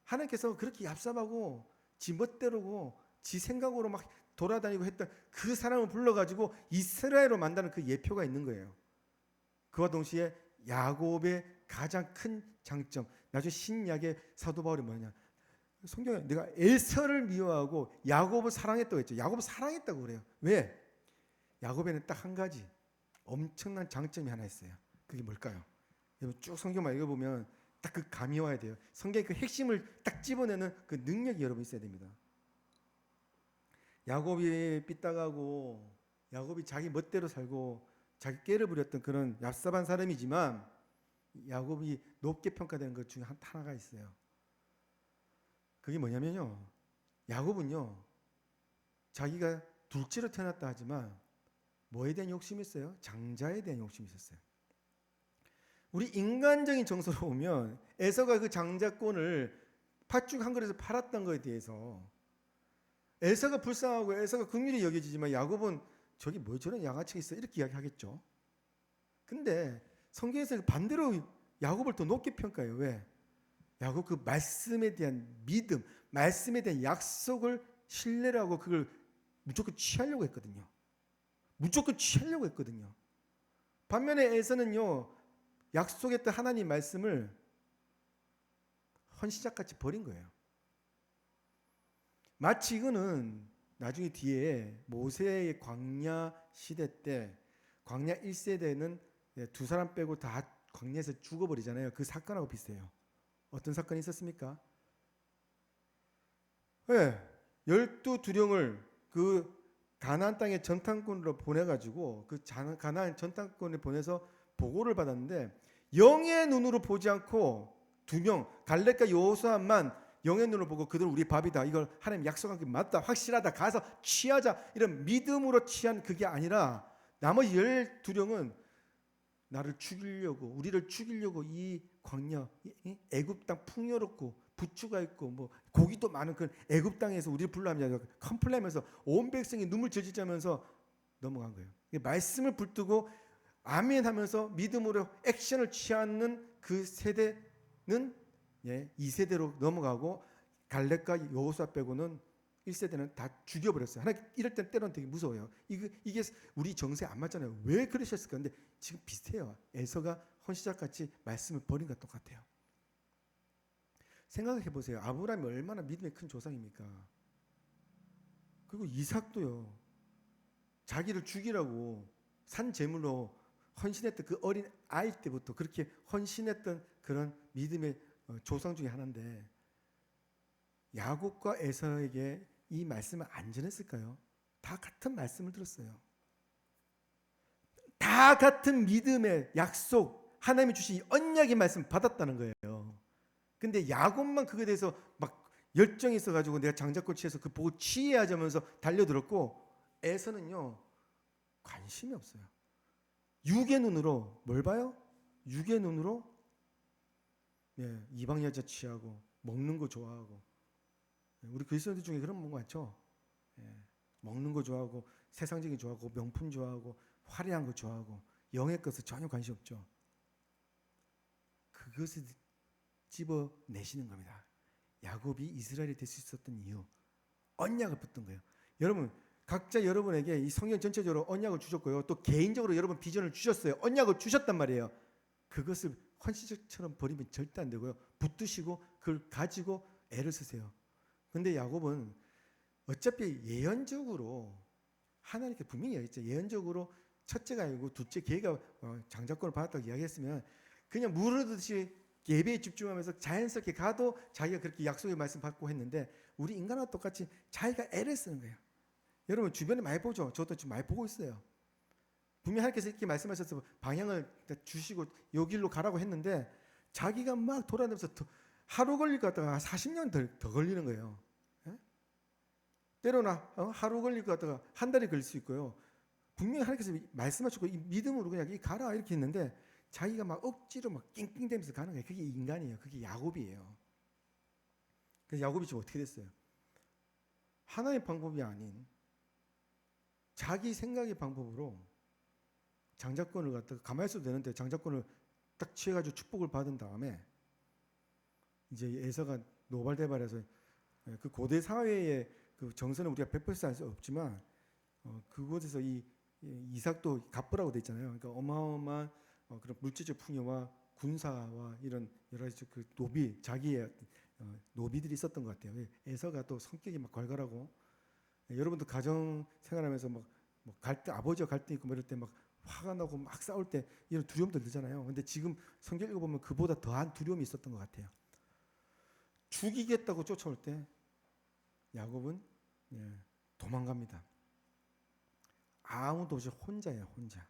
하나님께서 그렇게 얍삽하고 지 멋대로고 지 생각으로 막 돌아다니고 했던 그 사람을 불러가지고 이스라엘로 만드는 그 예표가 있는 거예요. 그와 동시에 야곱의 가장 큰 장점, 나중에 신약의 사도 바울이 뭐냐? 성경에 내가 에서를 미워하고 야곱을 사랑했다고 했죠. 야곱을 사랑했다고 그래요. 왜? 야곱에는 딱 한 가지 엄청난 장점이 하나 있어요. 그게 뭘까요? 여러분 쭉 성경만 읽어보면 딱 그 감이 와야 돼요. 성경의 그 핵심을 딱 집어내는 그 능력이 여러분 있어야 됩니다. 야곱이 삐딱하고 야곱이 자기 멋대로 살고 자기 꾀를 부렸던 그런 얍삽한 사람이지만 야곱이 높게 평가되는 것 중에 하나가 있어요. 그게 뭐냐면요. 야곱은요. 자기가 둘째로 태어났다 하지만 뭐에 대한 욕심이 있어요? 장자에 대한 욕심이 있었어요. 우리 인간적인 정서로 보면 에서가 그 장자권을 팥죽 한 그릇에 팔았던 것에 대해서 에서가 불쌍하고 에서가 긍휼히 여겨지지만 야곱은 저기 뭐 저런 양아치가 있어 이렇게 이야기하겠죠. 근데 성경에서 반대로 야곱을 더 높게 평가해요. 왜? 야곱 그 말씀에 대한 믿음, 말씀에 대한 약속을 신뢰를 하고 그걸 무조건 취하려고 했거든요. 반면에 에서는요 약속했던 하나님 말씀을 헌시작같이 버린 거예요. 마치 이거는 나중에 뒤에 모세의 광야 시대 때 광야 1세대는 두 사람 빼고 다 광야에서 죽어버리잖아요. 그 사건하고 비슷해요. 어떤 사건이 있었습니까? 네, 12두령을 그 가나안 땅의 전탐꾼으로 보내가지고 그 가나안 전탐꾼을 보내서 보고를 받았는데 영의 눈으로 보지 않고 2명 갈렙과 여호수아만 영의 눈으로 보고 그들은 우리 밥이다. 이걸 하나님 약속한 게 맞다. 확실하다. 가서 취하자. 이런 믿음으로 취한 그게 아니라 나머지 12령은 나를 죽이려고 우리를 죽이려고 이 광야 애굽 땅 풍요롭고 부추가 있고 뭐 고기도 많은 그 애굽 땅에서 우리를 불러하면서 컴플레이하면서 온 백성이 눈물 질질자면서 넘어간 거예요. 말씀을 붙들고 아멘 하면서 믿음으로 액션을 취하는 그 세대는 2세대로 넘어가고 갈렙과 여호수아 빼고는 1세대는 다 죽여버렸어요. 하나님 이럴 땐 때로는 되게 무서워요. 이게 우리 정세에 안 맞잖아요. 왜 그러셨을까? 근데 지금 비슷해요. 에서가 헌시작같이 말씀을 버린 것 똑같아요. 생각해 보세요. 아브라함이 얼마나 믿음의 큰 조상입니까? 그리고 이삭도요. 자기를 죽이라고 산 제물로 헌신했던 그 어린 아이 때부터 그렇게 헌신했던 그런 믿음의 조상 중에 하나인데 야곱과 에서에게 이 말씀을 안 전했을까요? 다 같은 말씀을 들었어요. 다 같은 믿음의 약속, 하나님이 주신 이 언약의 말씀 받았다는 거예요. 근데 야곱만 그거에 대해서 막 열정이 있어가지고 내가 장자권 취해서 그 보고 취해야자면서 달려들었고 에서는요 관심이 없어요. 육의 눈으로 뭘 봐요? 육의 눈으로 이방 여자 취하고 먹는 거 좋아하고 우리 그리스도인들 중에 그런 분 많죠. 먹는 거 좋아하고 세상적인 좋아하고 명품 좋아하고 화려한 거 좋아하고 영의 것에 전혀 관심 없죠. 그것을 집어내시는 겁니다. 야곱이 이스라엘이 될 수 있었던 이유 언약을 붙든 거예요. 여러분 각자 여러분에게 이 성경 전체적으로 언약을 주셨고요. 또 개인적으로 여러분 비전을 주셨어요. 언약을 주셨단 말이에요. 그것을 헌신처럼 버리면 절대 안 되고요. 붙드시고 그걸 가지고 애를 쓰세요. 근데 야곱은 어차피 예언적으로 하나님께 분명히 얘기했죠. 예언적으로 첫째가 아니고 둘째 걔가 장자권을 받았다고 이야기했으면 그냥 무르듯이 예배에 집중하면서 자연스럽게 가도 자기가 그렇게 약속의 말씀 받고 했는데 우리 인간과 똑같이 자기가 애를 쓰는 거예요. 여러분 주변에 많이 보죠. 저도 지금 많이 보고 있어요. 분명히 하나님께서 이렇게 말씀하셔서 방향을 주시고 여기로 가라고 했는데 자기가 막 돌아다니면서 하루 걸릴 것 같다가 40년 더 걸리는 거예요. 때로는 하루 걸릴 것 같다가 한 달이 걸릴 수 있고요. 분명히 하나님께서 말씀하시고 이 믿음으로 그냥 이 가라 이렇게 했는데 자기가 막 억지로 막 낑낑대면서 가는 거예요. 그게 인간이에요. 그게 야곱이에요. 그래서 야곱이 지금 어떻게 됐어요? 하나의 방법이 아닌 자기 생각의 방법으로 장자권을 갖다가 가만히 있어도 되는데 장자권을 딱 취해가지고 축복을 받은 다음에 이제 에서가 노발대발해서 그 고대 사회의 그 정서는 우리가 100% 알 수 없지만 그곳에서 이 이삭도 갑부라고 돼 있잖아요. 그러니까 어마어마한 그런 물질적 풍요와 군사와 이런 여러 가지 그 노비 자기의 노비들이 있었던 것 같아요. 에서가 또 성격이 막 괄괄하고 여러분도 가정 생활하면서 막 갈등 아버지와 갈등 있고 뭐 이럴 때 막 화가 나고 막 싸울 때 이런 두려움들 들잖아요. 근데 지금 성경 읽어보면 그보다 더한 두려움이 있었던 것 같아요. 죽이겠다고 쫓아올 때 야곱은 도망갑니다. 아무도 없이 혼자예요, 혼자.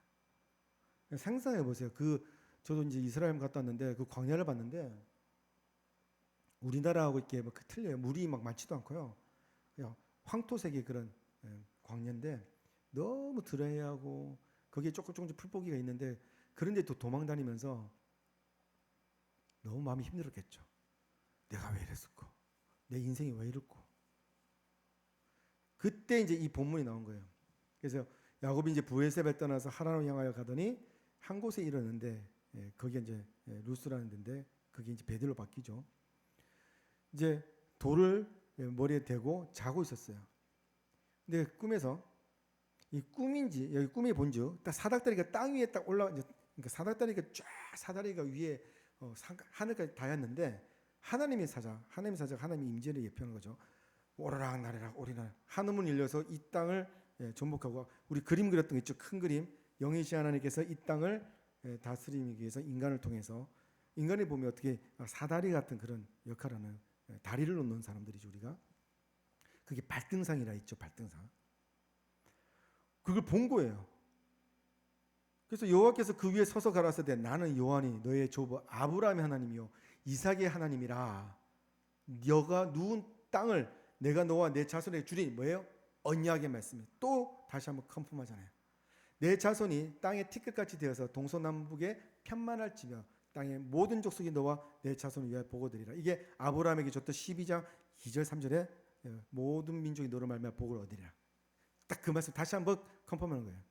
상상해 보세요. 저도 이제 이스라엘 갔다 왔는데 그 광야를 봤는데 우리나라하고 이렇게 막 틀려요. 물이 막 많지도 않고요. 그냥 황토색의 그런 광야인데 너무 드라이하고 거기에 조금씩 풀포기가 있는데 그런데 또 도망 다니면서 너무 마음이 힘들었겠죠. 내가 왜 이랬을까? 내 인생이 왜 이랬고? 그때 이제 이 본문이 나온 거예요. 그래서 야곱이 이제 브에셀을 떠나서 하란을 향하여 가더니 한 곳에 이르는데 거기에 이제 루스라는 데인데 그게 이제 베들로 바뀌죠. 이제 돌을 머리에 대고 자고 있었어요. 근데 꿈에서 이 꿈인지 여기 꿈이 본즉 딱 사닥다리가 땅 위에 딱 올라 이제 그러니까 사닥다리가 쫙 사다리가 위에 하늘까지 닿았는데 하나님의 사자가 하나님의 임재를 예표하는 거죠. 오르락 나르락 오리날 하늘문 열려서 이 땅을 전복하고 우리 그림 그렸던 거 있죠. 큰 그림 영이신 하나님께서 이 땅을 다스리기 위해서 인간을 통해서 인간이 보면 어떻게 사다리 같은 그런 역할을 하는 다리를 놓는 사람들이죠. 우리가 그게 발등상이라 있죠. 발등상 그걸 본 거예요. 그래서 여호와께서 그 위에 서서 가라사대 나는 여호와니 너의 조부 아브라함의 하나님이요 이삭의 하나님이라. 너가 누운 땅을 내가 너와 내 자손에게 주리니 뭐예요? 언약의 말씀이 또 다시 한번 컨펌하잖아요. 내 자손이 땅의 티끌같이 되어서 동서남북에 편만할지며 땅의 모든 족속이 너와 내 자손을 위하여 복을 얻으리라. 이게 아브라함에게 줬던 12장 2절 3절에 모든 민족이 너로 말미암아 복을 얻으리라. 딱 그 말씀 다시 한번 컨펌하는 거예요.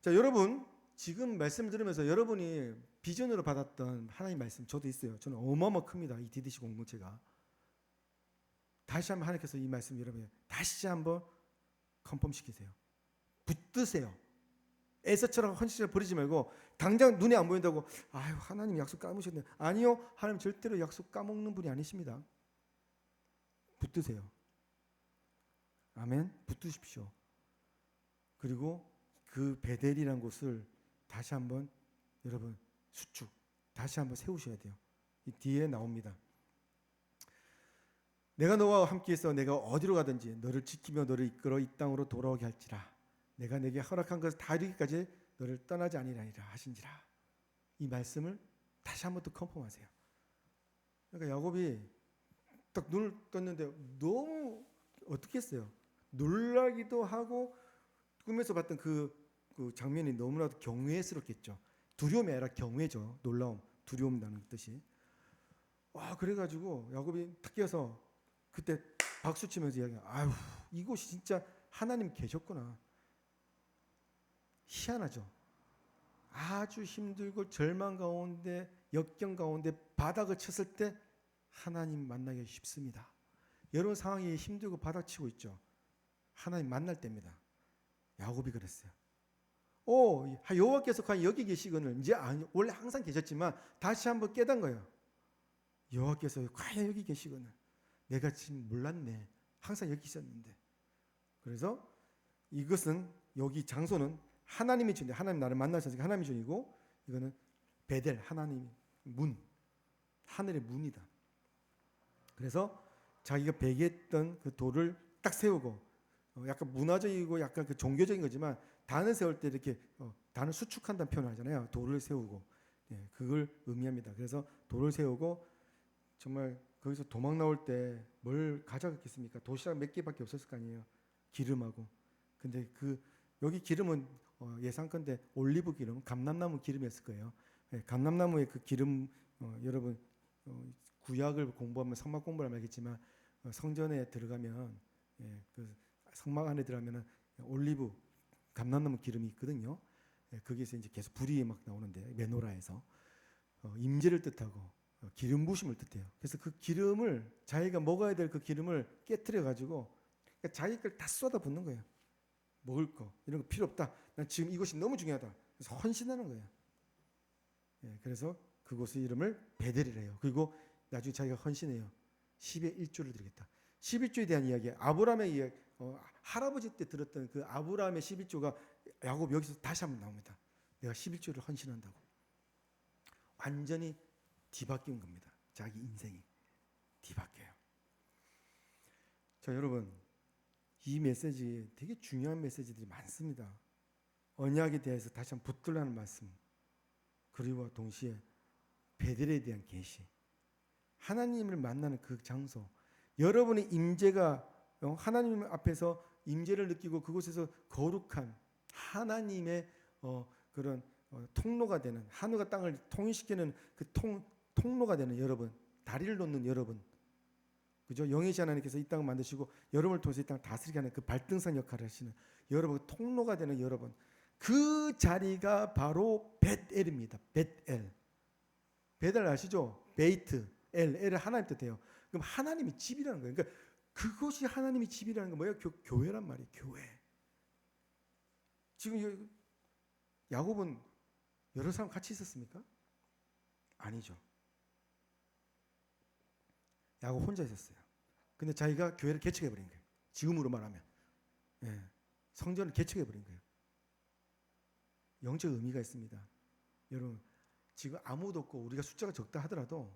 자, 여러분 지금 말씀 들으면서 여러분이 비전으로 받았던 하나님 말씀 저도 있어요. 저는 어마어마 큽니다. 이 DDC 공동체가 다시 한번 하나님께서 이 말씀 여러분 다시 한번 컨펌 시키세요. 붙드세요. 에서처럼 헌신을 버리지 말고 당장 눈에 안 보인다고 아유 하나님 약속 까먹으셨네. 아니요, 하나님 절대로 약속 까먹는 분이 아니십니다. 붙드세요. 아멘. 붙드십시오. 그리고 그 베델이라는 곳을 다시 한번 여러분 수축 다시 한번 세우셔야 돼요. 이 뒤에 나옵니다. 내가 너와 함께해서 내가 어디로 가든지 너를 지키며 너를 이끌어 이 땅으로 돌아오게 할지라. 내가 내게 허락한 것을 다 이루기까지 너를 떠나지 아니하리라 하신지라. 이 말씀을 다시 한번 또 컨펌하세요. 그러니까 야곱이 딱 눈을 떴는데 너무 어떻게 했어요? 놀라기도 하고 꿈에서 봤던 그 장면이 너무나도 경외스럽겠죠. 두려움이 아니라 경외죠. 놀라움, 두려움 나는 뜻이. 와 그래가지고 야곱이 탁 깨어서 그때 박수 치면서 이야기해요. 아유 이곳이 진짜 하나님 계셨구나. 희한하죠. 아주 힘들고 절망 가운데 역경 가운데 바닥을 쳤을 때 하나님 만나기 쉽습니다. 여러 상황이 힘들고 바닥치고 있죠. 하나님 만날 때입니다. 야곱이 그랬어요. 여호와께서 과연 여기 계시거늘 이제 원래 항상 계셨지만 다시 한번 깨닫은 거예요. 여호와께서 과연 여기 계시거늘 내가 지금 몰랐네. 항상 여기 있었는데. 그래서 이것은 여기 장소는 하나님의 존재, 하나님 나를 만나셨으니까 하나님의 존이고 이거는 베델 하나님 문, 하늘의 문이다. 그래서 자기가 베개했던 그 돌을 딱 세우고 약간 문화적이고 약간 그 종교적인 거지만 단을 세울 때 이렇게 단을 수축한다는 표현을 하잖아요. 돌을 세우고 그걸 의미합니다. 그래서 돌을 세우고 정말 거기서 도망 나올 때 뭘 가져갔겠습니까? 도시락 몇 개밖에 없었을 거 아니에요. 기름하고. 근데 여기 기름은 예상컨대 올리브 기름, 감람나무 기름이었을 거예요. 감람나무의 그 기름 여러분 구약을 공부하면 성막 공부를 알겠지만 성전에 들어가면 그 성막 안에 들어가면 올리브 감람나무 기름이 있거든요. 거기서 이제 계속 불이 막 나오는데 메노라에서 임재를 뜻하고 기름 부심을 뜻해요. 그래서 그 기름을 자기가 먹어야 될 그 기름을 깨트려 가지고 그러니까 자기 걸 다 쏟아 붓는 거예요. 먹을 거 이런 거 필요 없다. 난 지금 이것이 너무 중요하다. 그래서 헌신하는 거예요. 그래서 그곳의 이름을 베델이래요. 그리고 나중에 자기가 헌신해요. 10의 1조를 드리겠다. 11조에 대한 이야기, 아브라함의 이야기, 할아버지 때 들었던 그 아브라함의 11조가 야곱 여기서 다시 한번 나옵니다. 내가 11조를 헌신한다고. 완전히 뒤바뀐 겁니다. 자기 인생이 뒤바뀌어요. 자, 여러분 이 메시지 되게 중요한 메시지들이 많습니다. 언약에 대해서 다시 한번 붙들라는 말씀, 그리고 동시에 베델에 대한 계시, 하나님을 만나는 그 장소, 여러분의 임재가 하나님 앞에서 임재를 느끼고 그곳에서 거룩한 하나님의 그런 통로가 되는, 하늘과 땅을 통일시키는 그 통로가 되는 여러분, 다리를 놓는 여러분, 그죠? 영이신 하나님께서 이 땅을 만드시고 여러분을 통해서 이 땅을 다스리게 하는 그 발등상 역할을 하시는 여러분, 통로가 되는 여러분, 그 자리가 바로 벳엘입니다. 벳엘. 벳엘 아시죠? 베이트, 엘은 하나님 뜻해요. 그럼 하나님이 집이라는 거예요. 그러니까 그것이 하나님이 집이라는 건 뭐예요? 교회란 말이에요. 교회. 지금 야곱은 여러 사람 같이 있었습니까? 아니죠. 야곱 혼자 있었어요. 근데 자기가 교회를 개척해버린 거예요. 지금으로 말하면 성전을 개척해버린 거예요. 영적 의미가 있습니다. 여러분 지금 아무도 없고 우리가 숫자가 적다 하더라도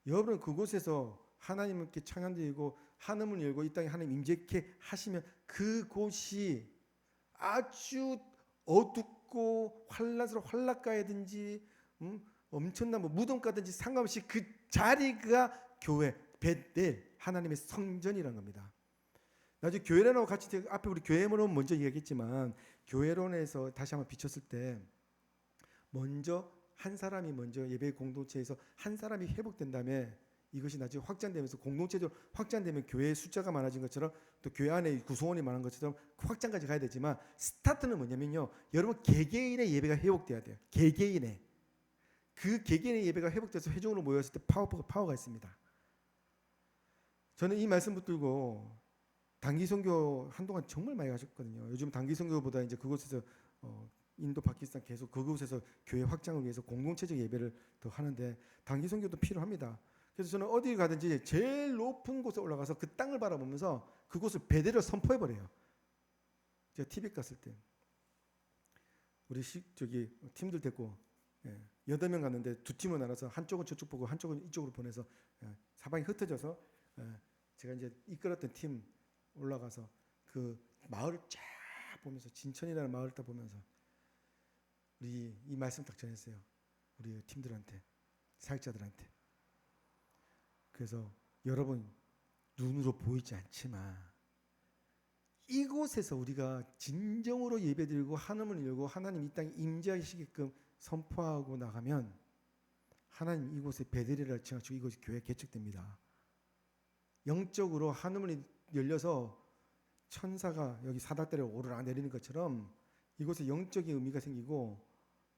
여러분 그곳에서 하나님께 찬양드리고 하늘을 열고 이 땅에 하나님 임재케 하시면 그곳이 아주 어둡고 환란스러운 환락가이든지 엄청난 무덤가든지 상관없이 그 자리가 교회, 벳엘, 하나님의 성전이라는 겁니다. 나중에 교회론하고 같이 앞에 우리 교회론 먼저 얘기했지만 교회론에서 다시 한번 비쳤을 때 먼저 한 사람이 먼저 예배 공동체에서 한 사람이 회복된 다음에 이것이 나중에 확장되면서 공동체적으로 확장되면 교회의 숫자가 많아진 것처럼 또 교회 안에 구성원이 많은 것처럼 확장까지 가야 되지만 스타트는 뭐냐면요, 여러분 개개인의 예배가 회복돼야 돼요. 개개인의 그 개개인의 예배가 회복돼서 회중으로 모였을 때 파워가 있습니다. 저는 이 말씀 붙들고 단기 선교 한동안 정말 많이 가셨거든요. 요즘 단기 선교보다 이제 그곳에서 인도, 파키스탄 계속 그곳에서 교회 확장을 위해서 공동체적 예배를 더 하는데 단기 선교도 필요합니다. 그래서 저는 어디 가든지 제일 높은 곳에 올라가서 그 땅을 바라보면서 그곳을 베드로 선포해 버려요. 제가 티벳 갔을 때 우리 저기 팀들 데리고 8명 갔는데 두 팀을 나눠서 한쪽은 저쪽 보고 한쪽은 이쪽으로 보내서 사방이 흩어져서 제가 이제 이끌었던 팀 올라가서 그 마을을 쫙 보면서 진천이라는 마을을 딱 보면서 우리 이 말씀 딱 전했어요. 우리 팀들한테, 사역자들한테. 그래서 여러분 눈으로 보이지 않지만 이곳에서 우리가 진정으로 예배드리고 하나님을 열고 하나님 이 땅에 임재하시게끔 선포하고 나가면 하나님 이곳에 베드레를 칭하시고 이곳이 교회 개척됩니다. 영적으로 하늘문이 열려서 천사가 여기 사닥다리에 오르락 내리는 것처럼 이곳에 영적인 의미가 생기고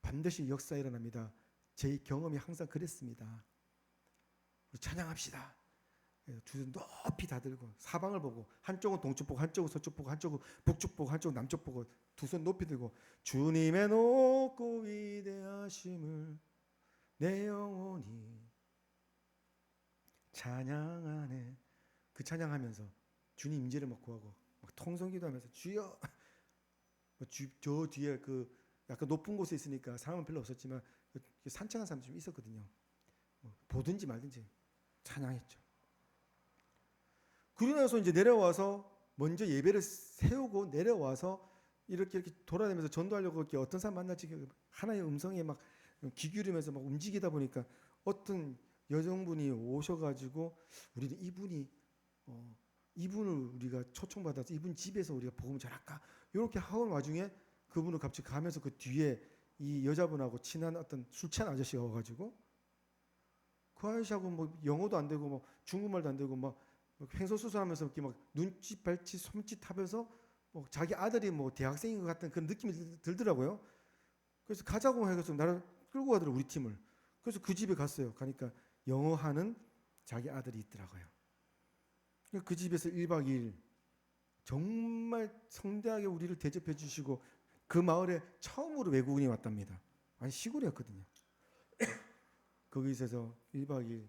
반드시 역사가 일어납니다. 제 경험이 항상 그랬습니다. 우리 찬양합시다. 두 높이 다 들고 사방을 보고 한쪽은 동쪽 보고 한쪽은 서쪽 보고 한쪽은 북쪽 보고 한쪽은 남쪽 보고 두 손 높이 들고 주님의 높고 위대하심을 내 영혼이 찬양하네. 그 찬양하면서 주님 임재를 막 구하고 막 통성기도하면서 주여. 저 뒤에 그 약간 높은 곳에 있으니까 사람은 별로 없었지만 산책한 사람도 좀 있었거든요. 보든지 말든지 찬양했죠. 그러고 나서 이제 내려와서 먼저 예배를 세우고 내려와서 이렇게 돌아다니면서 전도하려고 이렇게 어떤 사람 만날지 하나님의 음성에 막 귀 기울이면서 막 움직이다 보니까 어떤 여성분이 오셔가지고 우리는 이분을 우리가 초청받아서 이분 집에서 우리가 복음을 전할까 이렇게 하는 와중에 그분을 갑자기 가면서 그 뒤에 이 여자분하고 친한 어떤 술 취한 아저씨가 와가지고 그 아저씨하고 뭐 영어도 안 되고 뭐 중국말도 안 되고 막 횡설수설하면서 이렇게 막 눈짓 발짓 손짓 하면서 뭐 자기 아들이 뭐 대학생인 것 같은 그런 느낌이 들더라고요. 그래서 가자고 해서 나를 끌고 가더라고 우리 팀을. 그래서 그 집에 갔어요. 가니까 영어하는 자기 아들이 있더라고요. 그 집에서 1박 2일 정말 성대하게 우리를 대접해 주시고 그 마을에 처음으로 외국인이 왔답니다. 아니 시골이었거든요. 거기 있어서 1박 2일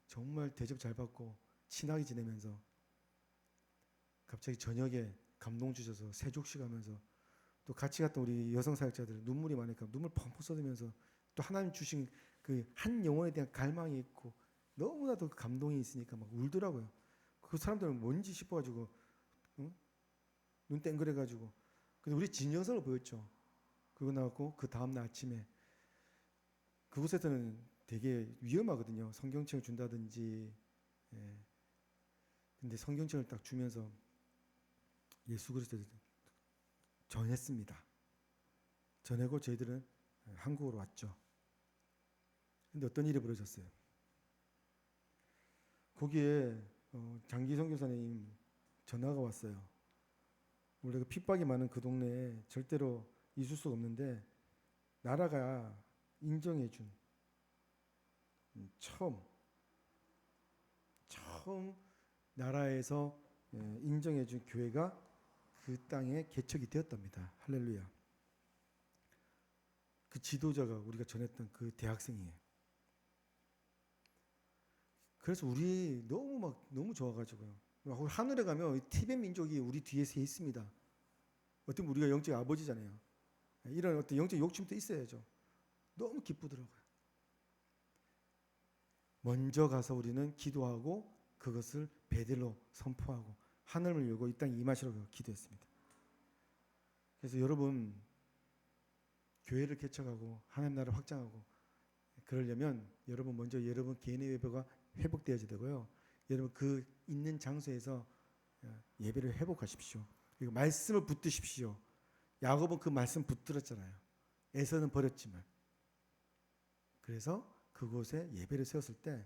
정말 대접 잘 받고 친하게 지내면서 갑자기 저녁에 감동 주셔서 새족식 하면서 또 같이 갔던 우리 여성 사역자들 눈물이 많으니까 눈물 펑펑 쏟으면서 또 하나님 주신 그 한 영혼에 대한 갈망이 있고 너무나도 감동이 있으니까 막 울더라고요. 그 사람들은 뭔지 싶어가지고 눈 땡그래가지고 근데 우리 진정성을 보였죠. 그거 나왔고 그 다음날 아침에 그곳에서는 되게 위험하거든요. 성경책을 준다든지 근데 성경책을 딱 주면서 예수 그리스도를 전했습니다. 전하고 저희들은 한국으로 왔죠. 근데 어떤 일이 벌어졌어요. 거기에 장기성 교사님 전화가 왔어요. 원래 그 핍박이 많은 그 동네에 절대로 있을 수가 없는데 나라가 인정해준 처음 나라에서 인정해준 교회가 그 땅에 개척이 되었답니다. 할렐루야. 그 지도자가 우리가 전했던 그 대학생이에요. 그래서 우리 너무 좋아가지고요. 하늘에 가면 티벳 민족이 우리 뒤에 서 있습니다. 어떻게 우리가 영적 아버지잖아요. 이런 어떤 영적 욕심도 있어야죠. 너무 기쁘더라고요. 먼저 가서 우리는 기도하고 그것을 베들로 선포하고 하늘을 열고 이 땅에 임하시라고 기도했습니다. 그래서 여러분 교회를 개척하고 하나님 나라를 확장하고 그러려면 여러분 먼저 여러분 개인의 예배가 회복되어야 되고요. 여러분 그 있는 장소에서 예배를 회복하십시오. 그리고 말씀을 붙드십시오. 야곱은 그 말씀 붙들었잖아요. 에서는 버렸지만. 그래서 그곳에 예배를 세웠을 때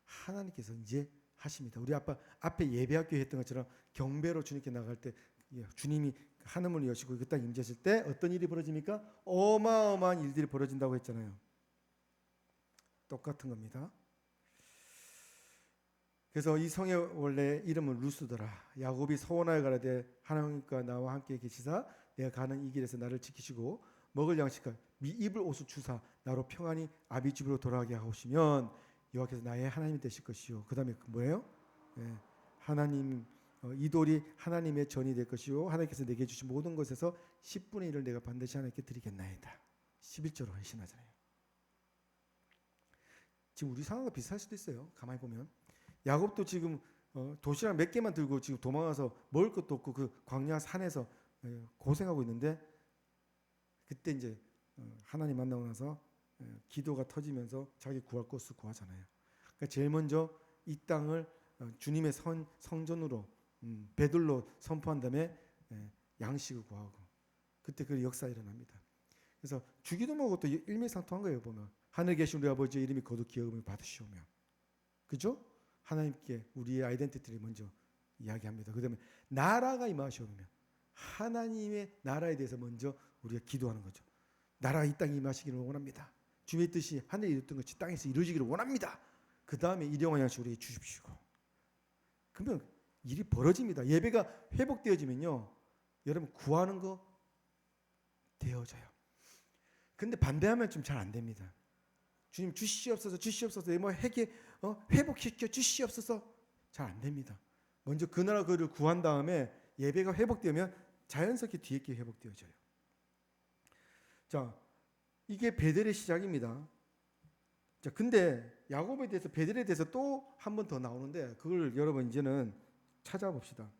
하나님께서 이제 하십니다. 우리 앞에 예배학교 했던 것처럼 경배로 주님께 나갈 때 주님이 하늘문을 여시고 그 땅 임재하실 때 어떤 일이 벌어집니까? 어마어마한 일들이 벌어진다고 했잖아요. 똑같은 겁니다. 그래서 이 성의 원래 이름은 루스더라. 야곱이 서원하여 가라되 하나님과 나와 함께 계시사 내가 가는 이 길에서 나를 지키시고 먹을 양식과 입을 옷을 주사 나로 평안히 아비 집으로 돌아가게 하시면 여호와께서 나의 하나님이 되실 것이요. 그 다음에 뭐예요? 하나님 이 돌이 하나님의 전이 될 것이요 하나님께서 내게 주신 모든 것에서 10분의 1을 내가 반드시 하나님께 드리겠나이다. 11조로 헌신하잖아요. 지금 우리 상황과 비슷할 수도 있어요. 가만히 보면 야곱도 지금 도시락 몇 개만 들고 지금 도망가서 먹을 것도 없고 그 광야 산에서 고생하고 있는데 그때 이제 하나님 만나고 나서 기도가 터지면서 자기 구할 것을 구하잖아요. 그러니까 제일 먼저 이 땅을 주님의 성전으로 베들로 선포한 다음에 양식을 구하고 그때 그 역사 일어납니다. 그래서 주기도문하고 또 일맥상통한 거예요. 보면 하늘에 계신 우리 아버지의 이름이 거듭 기억을 받으시오며, 그죠? 하나님께 우리의 아이덴티티를 먼저 이야기합니다. 그 다음에 나라가 임하시오며 하나님의 나라에 대해서 먼저 우리가 기도하는 거죠. 나라가 이 땅에 임하시기를 원합니다. 주의 뜻이 하늘에 이루어졌던 것이 땅에서 이루어지기를 원합니다. 그 다음에 일용할 양식을 우리에게 주십시오. 그러면 일이 벌어집니다. 예배가 회복되어지면요, 여러분 구하는 거 되어져요. 근데 반대하면 좀 잘 안 됩니다. 주님 주시옵소서, 주시옵소서, 뭐 회복시켜 주시옵소서, 잘 안 됩니다. 먼저 그 나라 그를 구한 다음에 예배가 회복되면 자연스럽게 뒤에 게 회복되어져요. 자, 이게 베델의 시작입니다. 자, 근데 야곱에 대해서 베델에 대해서 또 한 번 더 나오는데 그걸 여러분 이제는 찾아봅시다.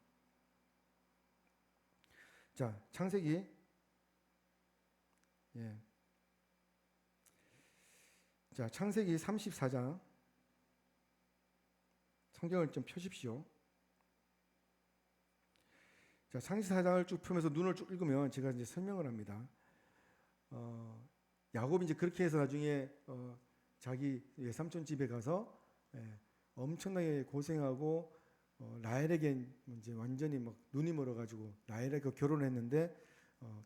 자, 창세기 자, 창세기 34장 성경을 좀 펴십시오. 자, 창세기 4장을 쭉 펴면서 눈을 쭉 읽으면 제가 이제 설명을 합니다. 야곱이 이제 그렇게 해서 나중에 자기 외삼촌 집에 가서 엄청나게 고생하고 라헬에게 이제 완전히 막 눈이 멀어가지고 라헬에게 결혼했는데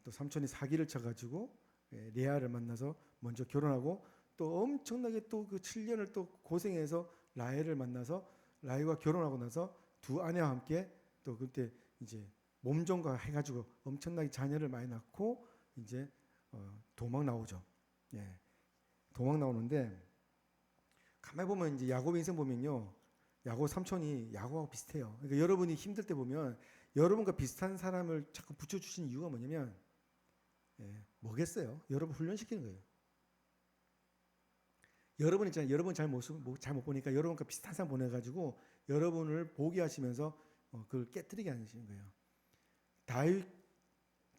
또 삼촌이 사기를 쳐가지고 레아를 만나서 먼저 결혼하고 또 엄청나게 또 그 7년을 또 고생해서 라헬을 만나서 라헬과 결혼하고 나서 두 아내와 함께 또 그때 이제 몸종과 해가지고 엄청나게 자녀를 많이 낳고 이제 도망 나오죠. 도망 나오는데 가만히 보면 이제 야곱 인생 보면요, 야곱 삼촌이 야곱하고 비슷해요. 그러니까 여러분이 힘들 때 보면 여러분과 비슷한 사람을 자꾸 붙여주신 이유가 뭐냐면 뭐겠어요? 여러분 훈련시키는 거예요. 여러분 있잖아요. 여러분 잘 못 보니까 여러분과 비슷한 사람 보내가지고 여러분을 보게 하시면서 그걸 깨뜨리게 하시는 거예요. 다윗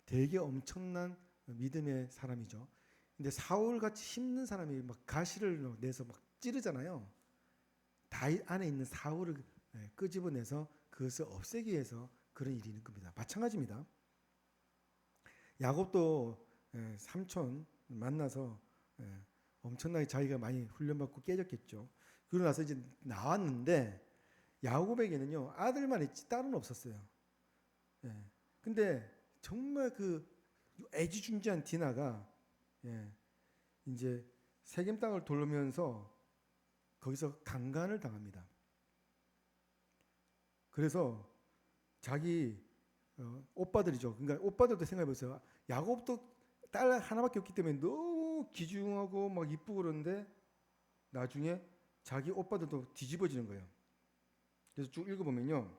되게 엄청난 믿음의 사람이죠. 근데 사울같이 힘든 사람이 막 가시를 내서 막 찌르잖아요. 다윗 안에 있는 사울을 끄집어내서 그것을 없애기 위해서 그런 일이 있는 겁니다. 마찬가지입니다. 야곱도 삼촌 만나서 엄청나게 자기가 많이 훈련받고 깨졌겠죠. 그러고 나서 이제 나왔는데 야곱에게는요 아들만 있지 딸은 없었어요. 근데 정말 그 애지중지한 디나가 이제 세겜 땅을 돌면서 거기서 강간을 당합니다. 그래서 자기 오빠들이죠. 그러니까 오빠들도 생각해 보세요. 야곱도 딸 하나밖에 없기 때문에 너무 기중하고 막 이쁘고 그러는데 나중에 자기 오빠들도 뒤집어지는 거예요. 그래서 쭉 읽어보면요,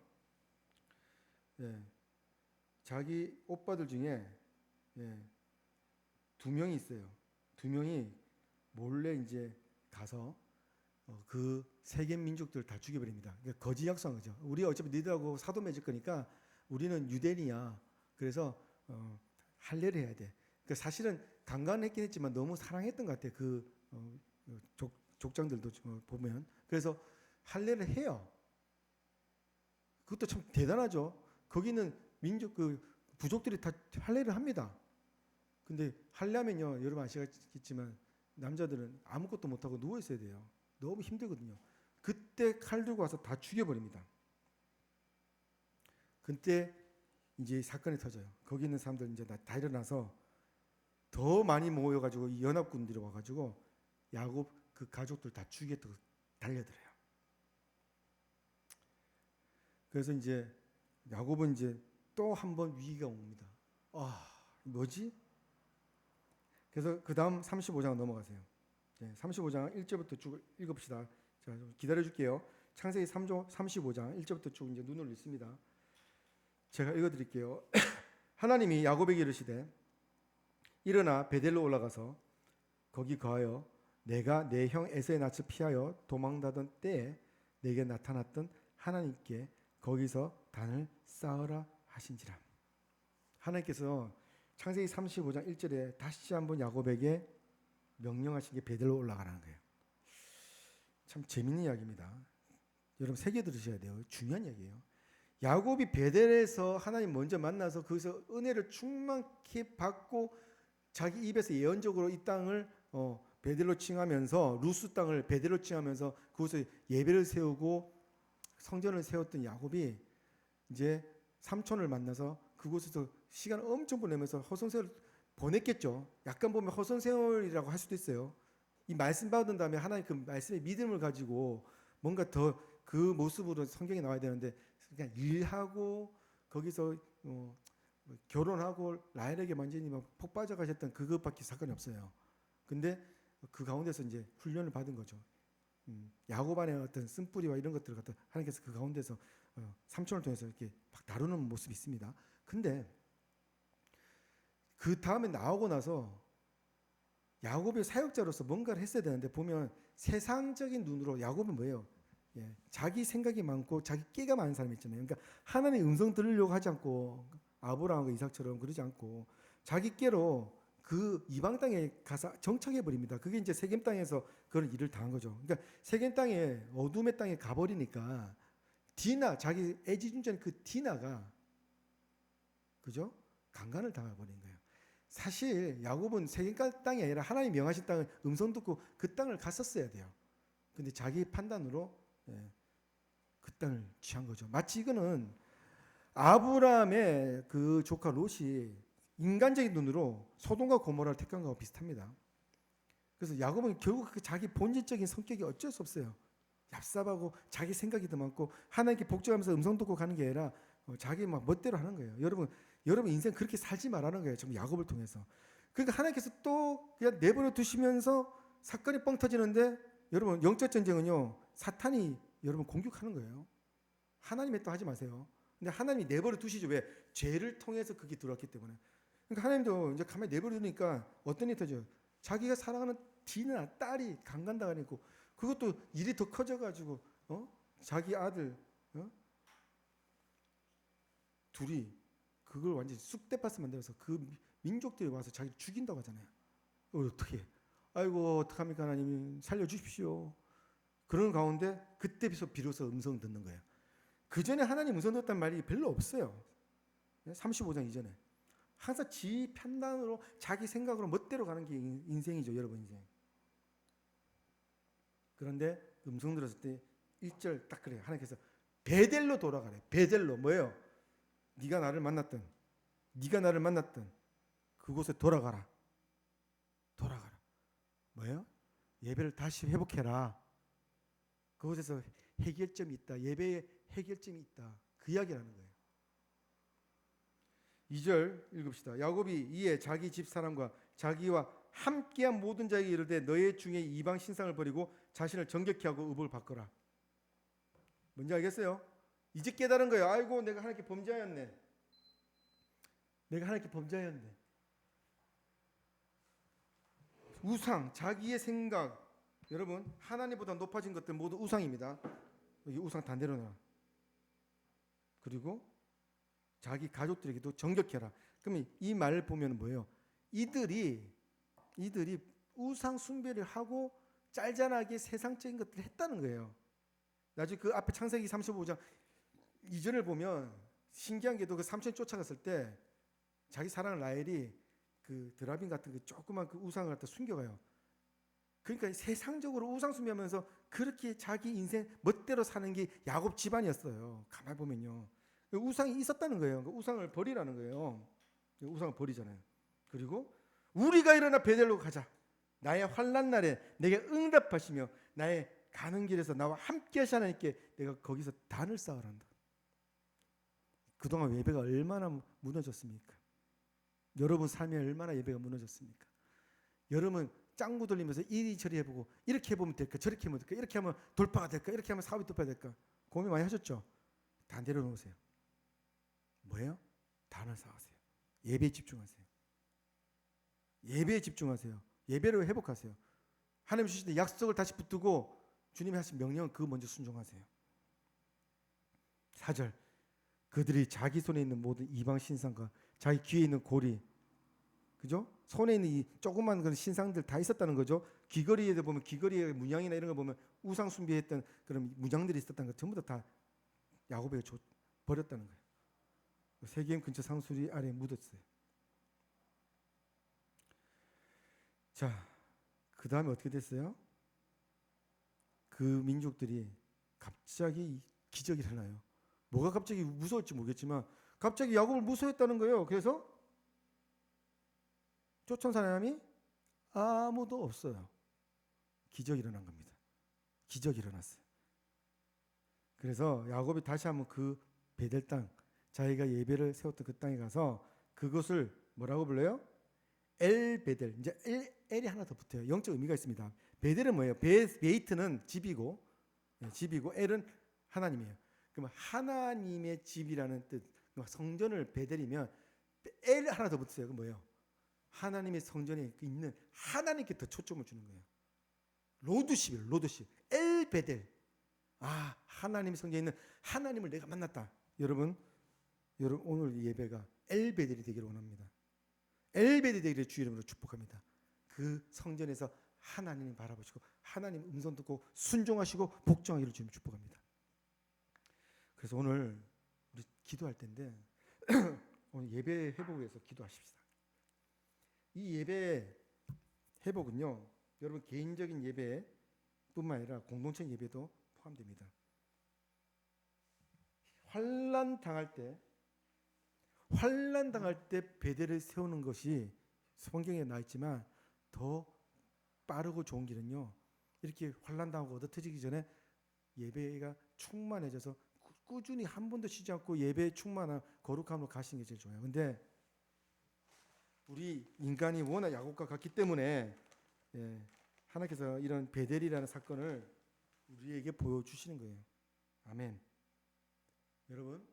자기 오빠들 중에 두 명이 있어요. 두 명이 몰래 이제 가서 그 세겜 민족들을 다 죽여버립니다. 그러니까 거짓 약속한 거죠. 우리 어차피 너희들하고 사도 맺을 거니까 우리는 유대인이야. 그래서 할례를 해야 돼. 그러니까 사실은 강간했긴 했지만 너무 사랑했던 것 같아요. 그 족장들도 보면. 그래서 할례를 해요. 그것도 참 대단하죠. 거기는 민족 그 부족들이 다 할례를 합니다. 근데 할례하면요, 여러분 아시겠지만 남자들은 아무것도 못하고 누워 있어야 돼요. 너무 힘들거든요. 그때 칼 들고 와서 다 죽여버립니다. 그때 이제 사건이 터져요. 거기 있는 사람들 이제 다 일어나서 더 많이 모여가지고 연합군들이 와가지고 야곱 그 가족들 다 죽이겠다고 달려들어요. 그래서 이제 야곱은 이제 또 한 번 위기가 옵니다. 뭐지? 그래서 그 다음 35장 넘어가세요. 35장 1절부터 쭉 읽읍시다. 자, 좀 기다려줄게요. 창세기 3조 35장 1절부터 쭉 이제 눈을 읽습니다. 제가 읽어드릴게요. 하나님이 야곱에게 이르시되 일어나 베델로 올라가서 거기 거하여 내가 내 형 에서의 낯을 피하여 도망다던 때에 내게 나타났던 하나님께 거기서 단을 쌓으라 하신지라. 하나님께서 창세기 35장 1절에 다시 한번 야곱에게 명령하신 게 베델로 올라가라는 거예요. 참 재밌는 이야기입니다. 여러분 새겨 들으셔야 돼요. 중요한 이야기예요. 야곱이 베델에서 하나님 먼저 만나서 거기서 은혜를 충만히 받고 자기 입에서 예언적으로 이 땅을 베델로 칭하면서 루스 땅을 베델로 칭하면서 그곳에 예배를 세우고 성전을 세웠던 야곱이 이제 삼촌을 만나서 그곳에서 시간을 엄청 보내면서 허송세월을 보냈겠죠. 약간 보면 허송세월이라고 할 수도 있어요. 이 말씀 받은 다음에 하나님 그 말씀의 믿음을 가지고 뭔가 더 그 모습으로 성경에 나와야 되는데 그냥 일하고 거기서 결혼하고 라헬에게 완전히 폭 빠져 가셨던 그것밖에 사건이 없어요. 근데 그 가운데서 이제 훈련을 받은 거죠. 야곱 안에 어떤 쓴뿌리와 이런 것들을 갖다 하나님께서 그 가운데서 삼촌을 통해서 이렇게 막 다루는 모습이 있습니다. 근데 그 다음에 나오고 나서 야곱의 사역자로서 뭔가를 했어야 되는데 보면 세상적인 눈으로 야곱은 뭐예요? 자기 생각이 많고 자기 깨가 많은 사람이 있잖아요. 그러니까 하나님의 음성 들으려고 하지 않고 아브라함과 이삭처럼 그러지 않고 자기 깨로 그 이방 땅에 가서 정착해 버립니다. 그게 이제 세겜 땅에서 그런 일을 당한 거죠. 그러니까 세겜 땅에 어둠의 땅에 가버리니까 디나 자기 애지중전 그 디나가 그죠? 강간을 당해버린 거예요. 사실 야곱은 세겜 땅이 아니라 하나님 명하신 땅을 음성 듣고 그 땅을 갔었어야 돼요. 근데 자기 판단으로 그 땅을 취한 거죠. 마치 이거는 아브라함의 그 조카 롯이 인간적인 눈으로 소돔과 고모라를 택한 거와 비슷합니다. 그래서 야곱은 결국 그 자기 본질적인 성격이 어쩔 수 없어요. 얍삽하고 자기 생각이 더 많고 하나님께 복종하면서 음성 듣고 가는 게 아니라 자기 막 멋대로 하는 거예요. 여러분 인생 그렇게 살지 말라는 거예요. 지금 야곱을 통해서. 그러니까 하나님께서 또 그냥 내버려 두시면서 사건이 뻥 터지는데 여러분 영적 전쟁은요 사탄이 여러분 공격하는 거예요. 하나님의 또 하지 마세요. 근데 하나님이 내버려 두시죠. 왜? 죄를 통해서 그게 들어왔기 때문에. 그러니까 하나님도 이제 가만히 내버려 두니까 어떤 일이 터져요? 자기가 사랑하는 디나 딸이 강간당하고 그것도 일이 더 커져가지고 자기 아들 둘이 그걸 완전히 쑥대밭을 만들어서 그 민족들이 와서 자기를 죽인다고 하잖아요. 어떻게? 아이고 어떡합니까 하나님 살려주십시오. 그런 가운데 그때부터 비로소 음성 듣는 거예요. 그 전에 하나님 음성 듣었다는 말이 별로 없어요. 35장 이전에 항상 지 판단으로 자기 생각으로 멋대로 가는 게 인생이죠. 여러분 인생. 그런데 음성 들었을 때 1절 딱 그래요. 하나님께서 베델로 돌아가래. 베델로 뭐예요? 네가 나를 만났던 그곳에 돌아가라. 뭐예요? 예배를 다시 회복해라. 그곳에서 해결점이 있다. 예배에 해결점이 있다. 그 이야기라는 거예요. 2절 읽읍시다. 야곱이 이에 자기 집 사람과 자기와 함께한 모든 자에게 이르되 너희 중에 이방 신상을 버리고 자신을 정결케 하고 의복을 바꿔라. 뭔지 알겠어요? 이제 깨달은 거예요. 아이고 내가 하나님께 범죄하였네. 우상, 자기의 생각. 여러분 하나님보다 높아진 것들 모두 우상입니다. 여기 우상 다 내려놔. 그리고 자기 가족들에게도 정결케 하라. 그러면 이 말을 보면 뭐예요? 이들이 우상 숭배를 하고 짤짤하게 세상적인 것들을 했다는 거예요. 나중에 그 앞에 창세기 35장 이전을 보면 신기한 게도 그 삼촌이 쫓아갔을 때 자기 사랑하는 라헬이 그 드라빈 같은 그 조그만 그 우상을 갖다 숨겨가요. 그러니까 세상적으로 우상 숭배하면서 그렇게 자기 인생 멋대로 사는 게 야곱 집안이었어요. 가만히 보면요. 우상이 있었다는 거예요. 우상을 버리라는 거예요. 우상을 버리잖아요. 그리고 우리가 일어나 베델로 가자. 나의 환난 날에 내게 응답하시며 나의 가는 길에서 나와 함께 하시 하나님께 내가 거기서 단을 쌓으란다. 그동안 예배가 얼마나 무너졌습니까? 여러분 삶에 얼마나 예배가 무너졌습니까? 여러분 짱구 돌리면서 이리저리 해보고 이렇게 해보면 될까, 저렇게 하면 될까, 이렇게 하면 돌파가 될까, 이렇게 하면 사업이 돌파가 될까 고민 많이 하셨죠? 다 내려놓으세요. 뭐예요? 단을 쌓으세요. 예배에 집중하세요. 예배에 집중하세요. 예배로 회복하세요. 하나님 주신 약속을 다시 붙들고 주님이 하신 명령은 그거 먼저 순종하세요. 4절, 그들이 자기 손에 있는 모든 이방 신상과 자기 귀에 있는 고리, 그죠? 손에 있는 이 조그만 그런 신상들 다 있었다는 거죠. 귀걸이에 보면 귀걸이의 문양이나 이런 거 보면 우상 숭배했던 그런 문양들이 있었다는 거 전부 다 야곱에게 버렸다는 거예요. 세겜 근처 상수리 아래에 묻었어요. 자, 그 다음에 어떻게 됐어요? 그 민족들이 갑자기 기적이 일어나요. 뭐가 갑자기 무서울지 모르겠지만 갑자기 야곱을 무서워했다는 거예요. 그래서 쫓아온 사람이 아무도 없어요. 기적이 일어난 겁니다. 기적이 일어났어요. 그래서 야곱이 다시 한번 그 베델 땅, 자기가 예배를 세웠던 그 땅에 가서 그것을 뭐라고 불러요? 엘베델. 이제 엘이 하나 더 붙어요. 영적 의미가 있습니다. 베델은 뭐예요? 베이트는 집이고, 엘은 하나님이에요. 그럼 하나님의 집이라는 뜻, 성전을 베델이면 엘 하나 더 붙어요. 그 뭐예요? 하나님의 성전에 있는 하나님께 더 초점을 주는 거예요. 로드십이에요. 로드십. 엘베델. 아, 하나님의 성전에 있는 하나님을 내가 만났다. 여러분 오늘 예배가 엘베델이 되기를 원합니다. 엘베델이 되기를 주 이름으로 축복합니다. 그 성전에서 하나님을 바라보시고 하나님 음성 듣고 순종하시고 복종하기를 주님 축복합니다. 그래서 오늘 우리 기도할 텐데 오늘 예배 회복을 위해서 기도하십시다. 이 예배 회복은요, 여러분 개인적인 예배뿐만 아니라 공동체 예배도 포함됩니다. 환난 당할 때 베델을 세우는 것이 성경에 나와 있지만 더 빠르고 좋은 길은요, 이렇게 환난 당하고 얻어 터지기 전에 예배가 충만해져서 꾸준히 한 번도 쉬지 않고 예배에 충만한 거룩함으로 가시는 게 제일 좋아요. 근데 우리 인간이 워낙 야곱과 같기 때문에 하나님께서 이런 베델이라는 사건을 우리에게 보여주시는 거예요. 아멘. 여러분,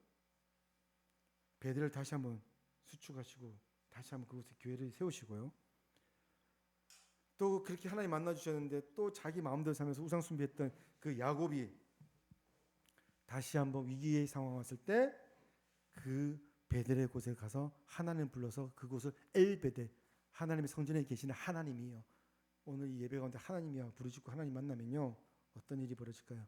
베델을 다시 한번 수축하시고 다시 한번 그곳에 교회를 세우시고요. 또 그렇게 하나님 만나 주셨는데 또 자기 마음대로 살면서 우상 숭배했던 그 야곱이 다시 한번 위기의 상황 왔을 때 그 베델의 곳에 가서 하나님 불러서 그곳을 엘베델, 하나님의 성전에 계시는 하나님이요. 오늘 이 예배 가운데 하나님이야 부르짖고 하나님 만나면요, 어떤 일이 벌어질까요?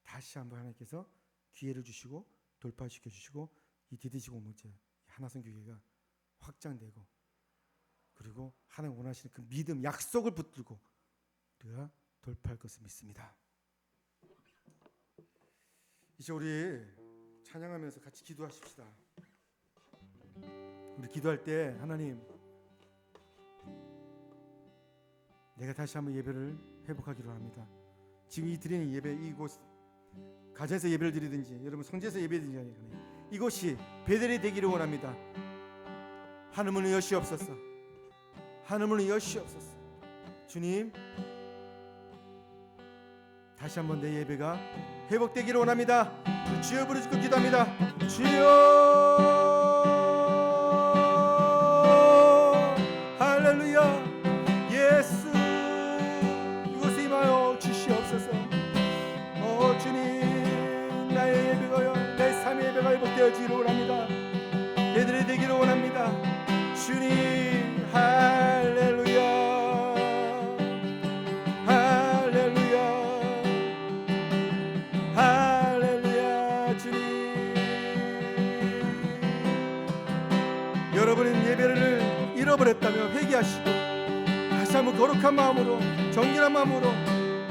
다시 한번 하나님께서 기회를 주시고 돌파시켜 주시고 이 디디시 공동체 하나선 교회가 확장되고, 그리고 하나님 원하시는 그 믿음 약속을 붙들고 우리가 돌파할 것을 믿습니다. 이제 우리 찬양하면서 같이 기도하십시다. 우리 기도할 때 하나님, 내가 다시 한번 예배를 회복하기로 합니다. 지금 이 드리는 예배, 이곳 가정에서 예배를 드리든지 여러분 성지에서 예배드리든지 이곳이 베델이 되기를 원합니다. 하늘문을 여시옵소서. 하늘문을 여시옵소서. 주님, 다시 한번 내 예배가 회복되기를 원합니다. 주여 부르짖고 기도합니다. 주여, 할렐루야. 예수, 이곳에 임하여 주시옵소서. 주님, 나의 예배가요, 내 삶의 예배가 회복되어지기를 원합니다. 베델이 되기를 원합니다. 주님, 할렐루야. 여러분은 예배를 잃어버렸다며 회개하시고 다시 한번 거룩한 마음으로 정결한 마음으로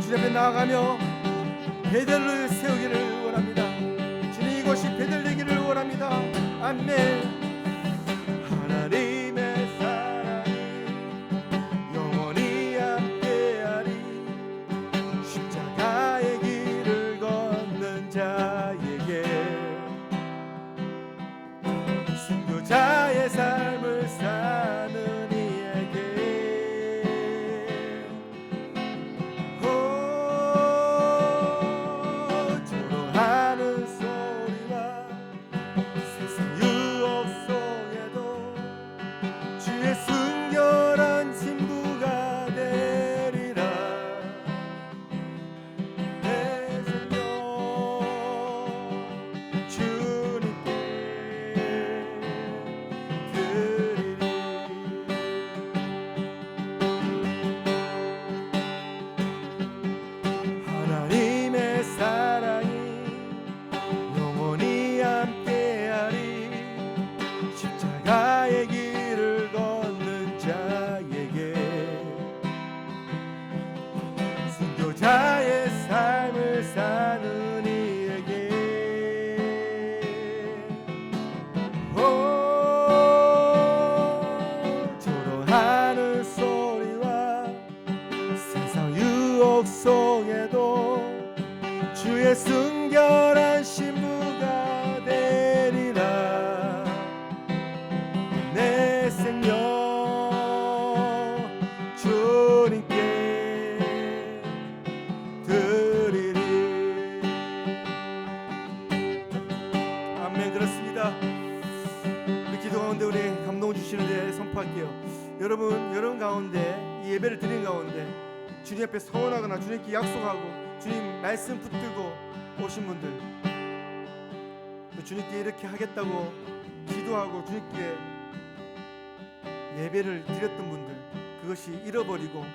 주님 앞에 나아가며 베델을 세우기를 원합니다. 주님, 이것이 베델 되기를 원합니다. 아멘. 하나님의 사랑이 영원히 함께하리. 십자가의 길을 걷는 자에게 선포할게요. 여러분 가운데 이 예배를 드리는 가운데 주님 앞에 서원하거나 주님께 약속하고 주님 말씀 붙들고 오신 분들, 또 주님께 이렇게 하겠다고 기도하고 주님께 예배를 드렸던 분들, 그것이 잃어버리고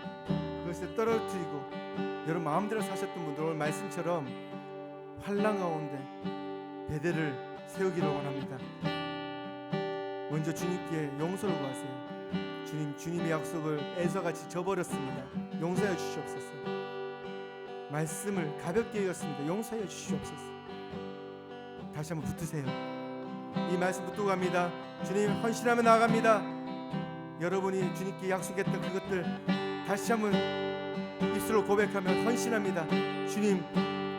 그것을 떨어뜨리고 여러분 마음대로 사셨던 분들, 오늘 말씀처럼 환난 가운데 배대를 세우기를 원합니다. 먼저 주님께 용서를 구하세요. 주님의 약속을 애서같이 저버렸습니다. 용서해 주시옵소서. 말씀을 가볍게 여겼습니다. 용서해 주시옵소서. 다시 한번 붙으세요. 이 말씀 붙들고 갑니다. 주님, 헌신하며 나아갑니다. 여러분이 주님께 약속했던 그것들 다시 한번 입술로 고백하며 헌신합니다. 주님,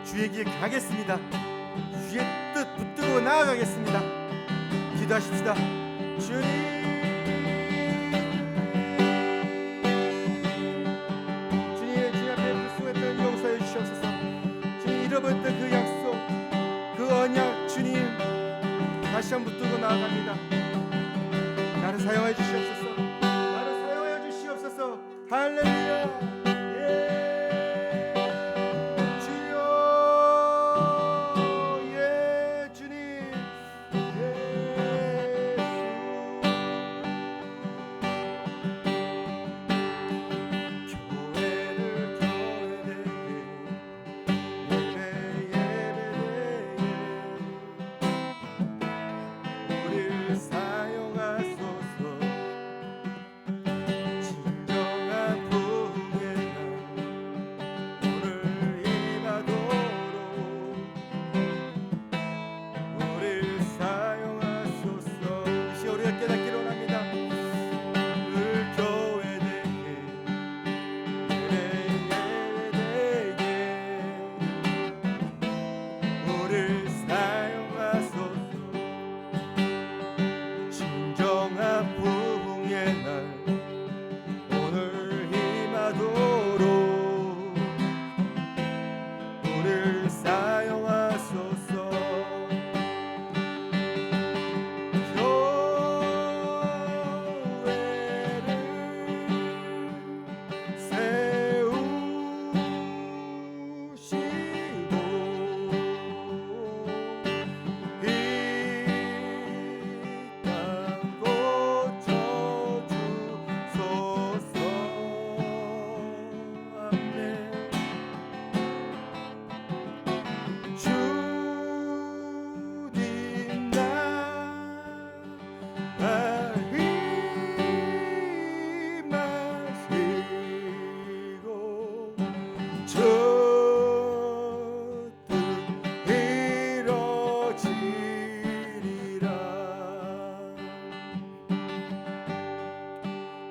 주의 길 가겠습니다. 주의 뜻 붙들고 나아가겠습니다. 기도하십시다. 주님 앞에 불순했던 용서해 주시옵소서. 주님, 잃어버렸던 그 약속, 그 언약, 주님 다시 한번 붙들고 나아갑니다. 나를 사용해 주시옵소서. 나를 사용해 주시옵소서. 할렐루야.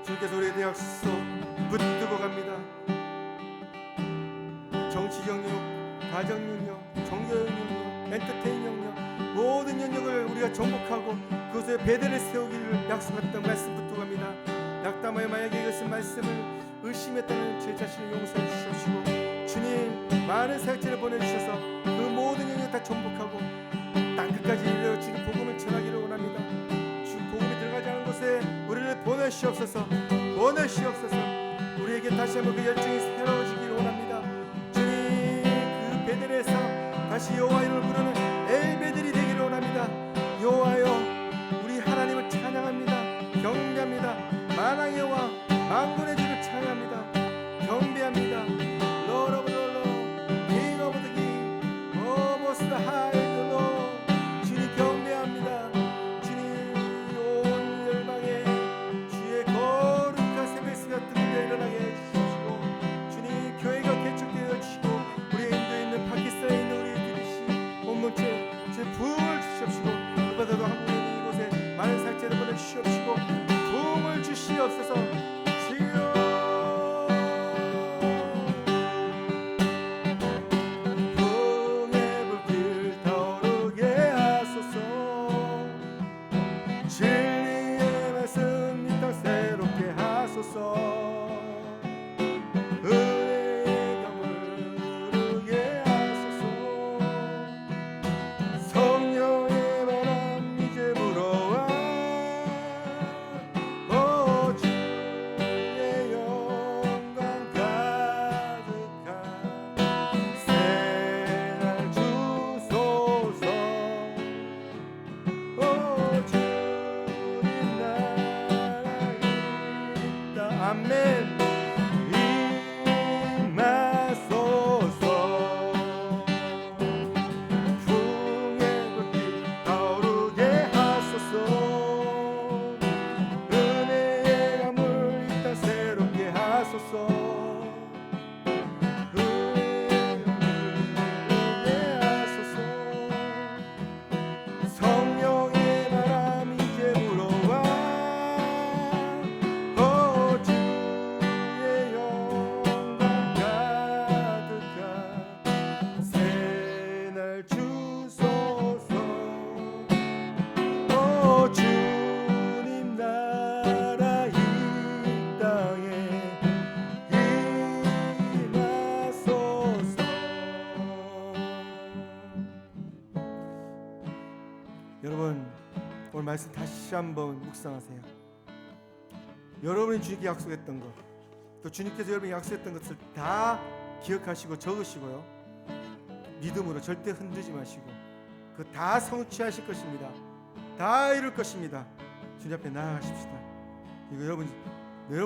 주께서 우리의 약속 붙들고 갑니다. 정치 영역, 가정 영역, 종교 영역, 엔터테인 영역, 모든 영역을 우리가 정복하고 그것에 배대를 세우기를 약속했던 말씀 붙들고 갑니다. 낙담하여 만약에 이것은 말씀을 의심했다는 제 자신을 용서해 주시옵시고, 주님 많은 사역자를 보내주셔서 그 모든 영역 다 정복하고 땅끝까지 이르러 주님 복음을 전하기를 원합니다. 주 복음이 들어가지 않은 곳에 우리를 보내시옵소서. 우리에게 다시 한번 그 열정이 새로워지기를 원합니다. 주님, 그 베델에서 다시 여호와 이름을 부르는 엘베델이 되기를 원합니다. 여호와여, 우리 하나님을 찬양합니다. 경배합니다. 만왕의 여호와, 만군의 주를 찬양합니다. 경배합니다. Lord of the Lord, King of the King, Most High the Lord. 주님 경배합니다. 주님, 온 열방에 주의 거룩한 새벽 뜨겁게 일어나게 해주시고, 주님 교회가 개척되어 주시고, 우리 인도에 있는 파키스탄에 있는 우리 들이시 온몸체 제 부흥을 주시옵시고, 그보다도 한국에 있는 이곳에 많은 사역자를 보내주시옵시고 부흥을 주시옵소서. 주여, 부흥의 불길 타오르게 하소서. 진리의 말씀 이 땅 새롭게 하소서. 은혜의 강물 흐르게 하소서. 성령의 바람 이제 불어와. 주소서. 오 주님 나라 이 땅에 임하소서. 여러분 오늘 말씀 다시 한번 묵상하세요. 여러분이 주님께 약속했던 것, 또 주님께서 여러분이 약속했던 것을 다 기억하시고 적으시고요, 믿음으로 절대 흔들지 마시고 그 다 성취하실 것입니다. 다 이룰 것입니다. 주님 앞에 나아가십시다. 이거 여러분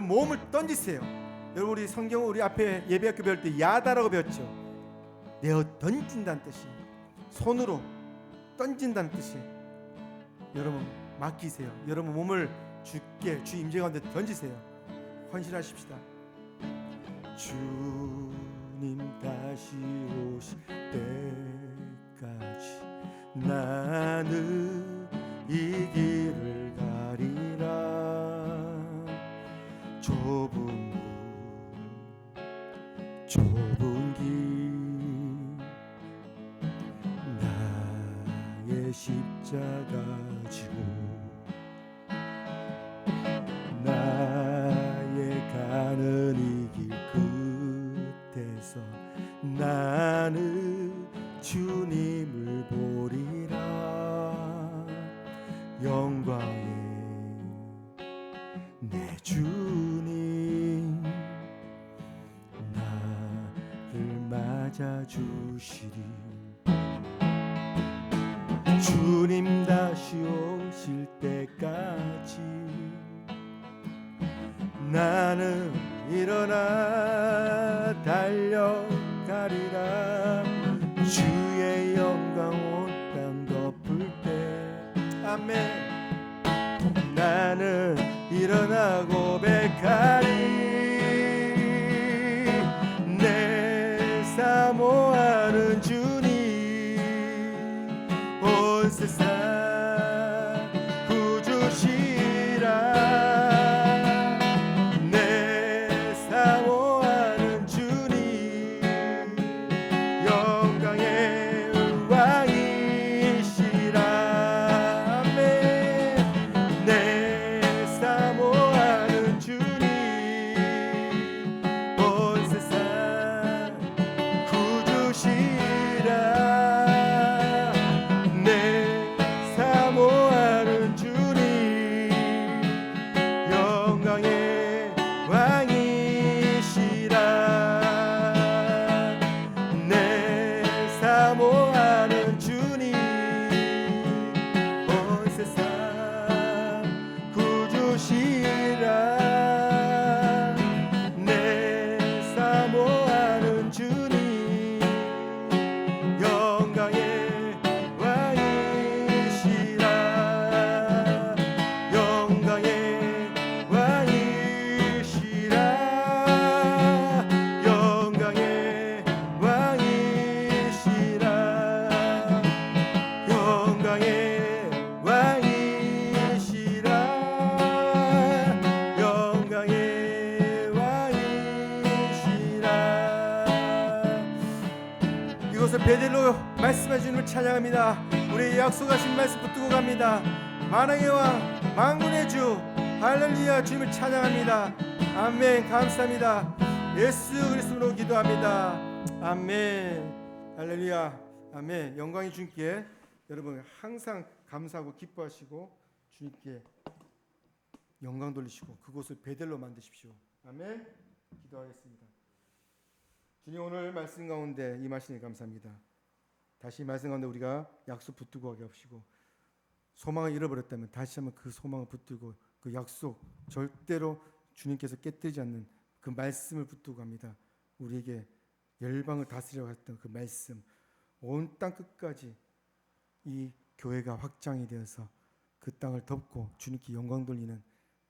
몸을 던지세요. 여러분 우리 성경 우리 앞에 예배학교 배울 때 야다라고 배웠죠. 내어 던진다는 뜻이, 손으로 던진다는 뜻이. 여러분 맡기세요. 여러분 몸을 주께 주 임재 가운데 던지세요. 헌신하십시다. 주님 다시 오실 때까지 나는 이 길을 가리라. 좁은 길 나의 십자가 지고 나의 가는 이 길 끝에서 나는 주님을 보리라. 영광의 내 주님 나를 맞아주시리. 주님 다시 오실 때까지 나는 일어나 달려가리라. 주의 영광 온 땅 덮을 때 아멘. 나는 일어나 고백하리. 내 사모하는 주님 온 세상 구주시라. 베델로 말씀해 주님을 찬양합니다. 우리의 약속하신 말씀 붙들고 갑니다. 만왕의 왕 만군의 주 할렐루야. 주님을 찬양합니다. 아멘. 감사합니다. 예수 그리스도로 기도합니다. 아멘. 할렐루야. 아멘. 영광이 주님께. 여러분 항상 감사하고 기뻐하시고 주님께 영광 돌리시고 그곳을 베델로 만드십시오. 아멘. 기도하겠습니다. 주님 오늘 말씀 가운데 임하시니 감사합니다. 다시 말씀 가운데 우리가 약속 붙들고 가게 하시고 소망을 잃어버렸다면 다시 한번 그 소망을 붙들고 그 약속 절대로 주님께서 깨뜨리지 않는 그 말씀을 붙들고 갑니다. 우리에게 열방을 다스리려고 했던 그 말씀 온 땅 끝까지 이 교회가 확장이 되어서 그 땅을 덮고 주님께 영광 돌리는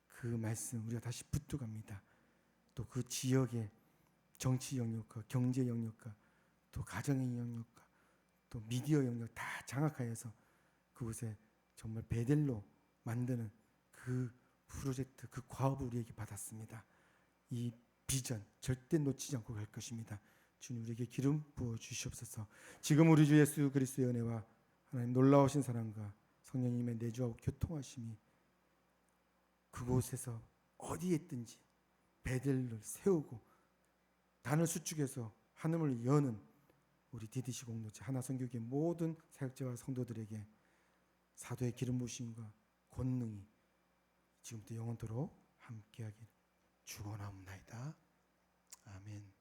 그 말씀 우리가 다시 붙들고 갑니다. 또 그 지역의 정치 영역과 경제 영역과 또 가정의 영역과 또 미디어 영역 다 장악하여서 그곳에 정말 베델로 만드는 그 프로젝트 그 과업을 우리에게 받았습니다. 이 비전 절대 놓치지 않고 갈 것입니다. 주님 우리에게 기름 부어 주시옵소서. 지금 우리 주 예수 그리스도의 은혜와 하나님 놀라우신 사랑과 성령님의 내주하고 교통하심이 그곳에서 어디에 있든지 베델을 세우고 단을 수축해서 하늘을 여는 우리 DDC 공동체 하나선교회 모든 사역자와 성도들에게 사도의 기름 부으심과 권능이 지금부터 영원토록 함께하길 축원하옵나이다. 아멘.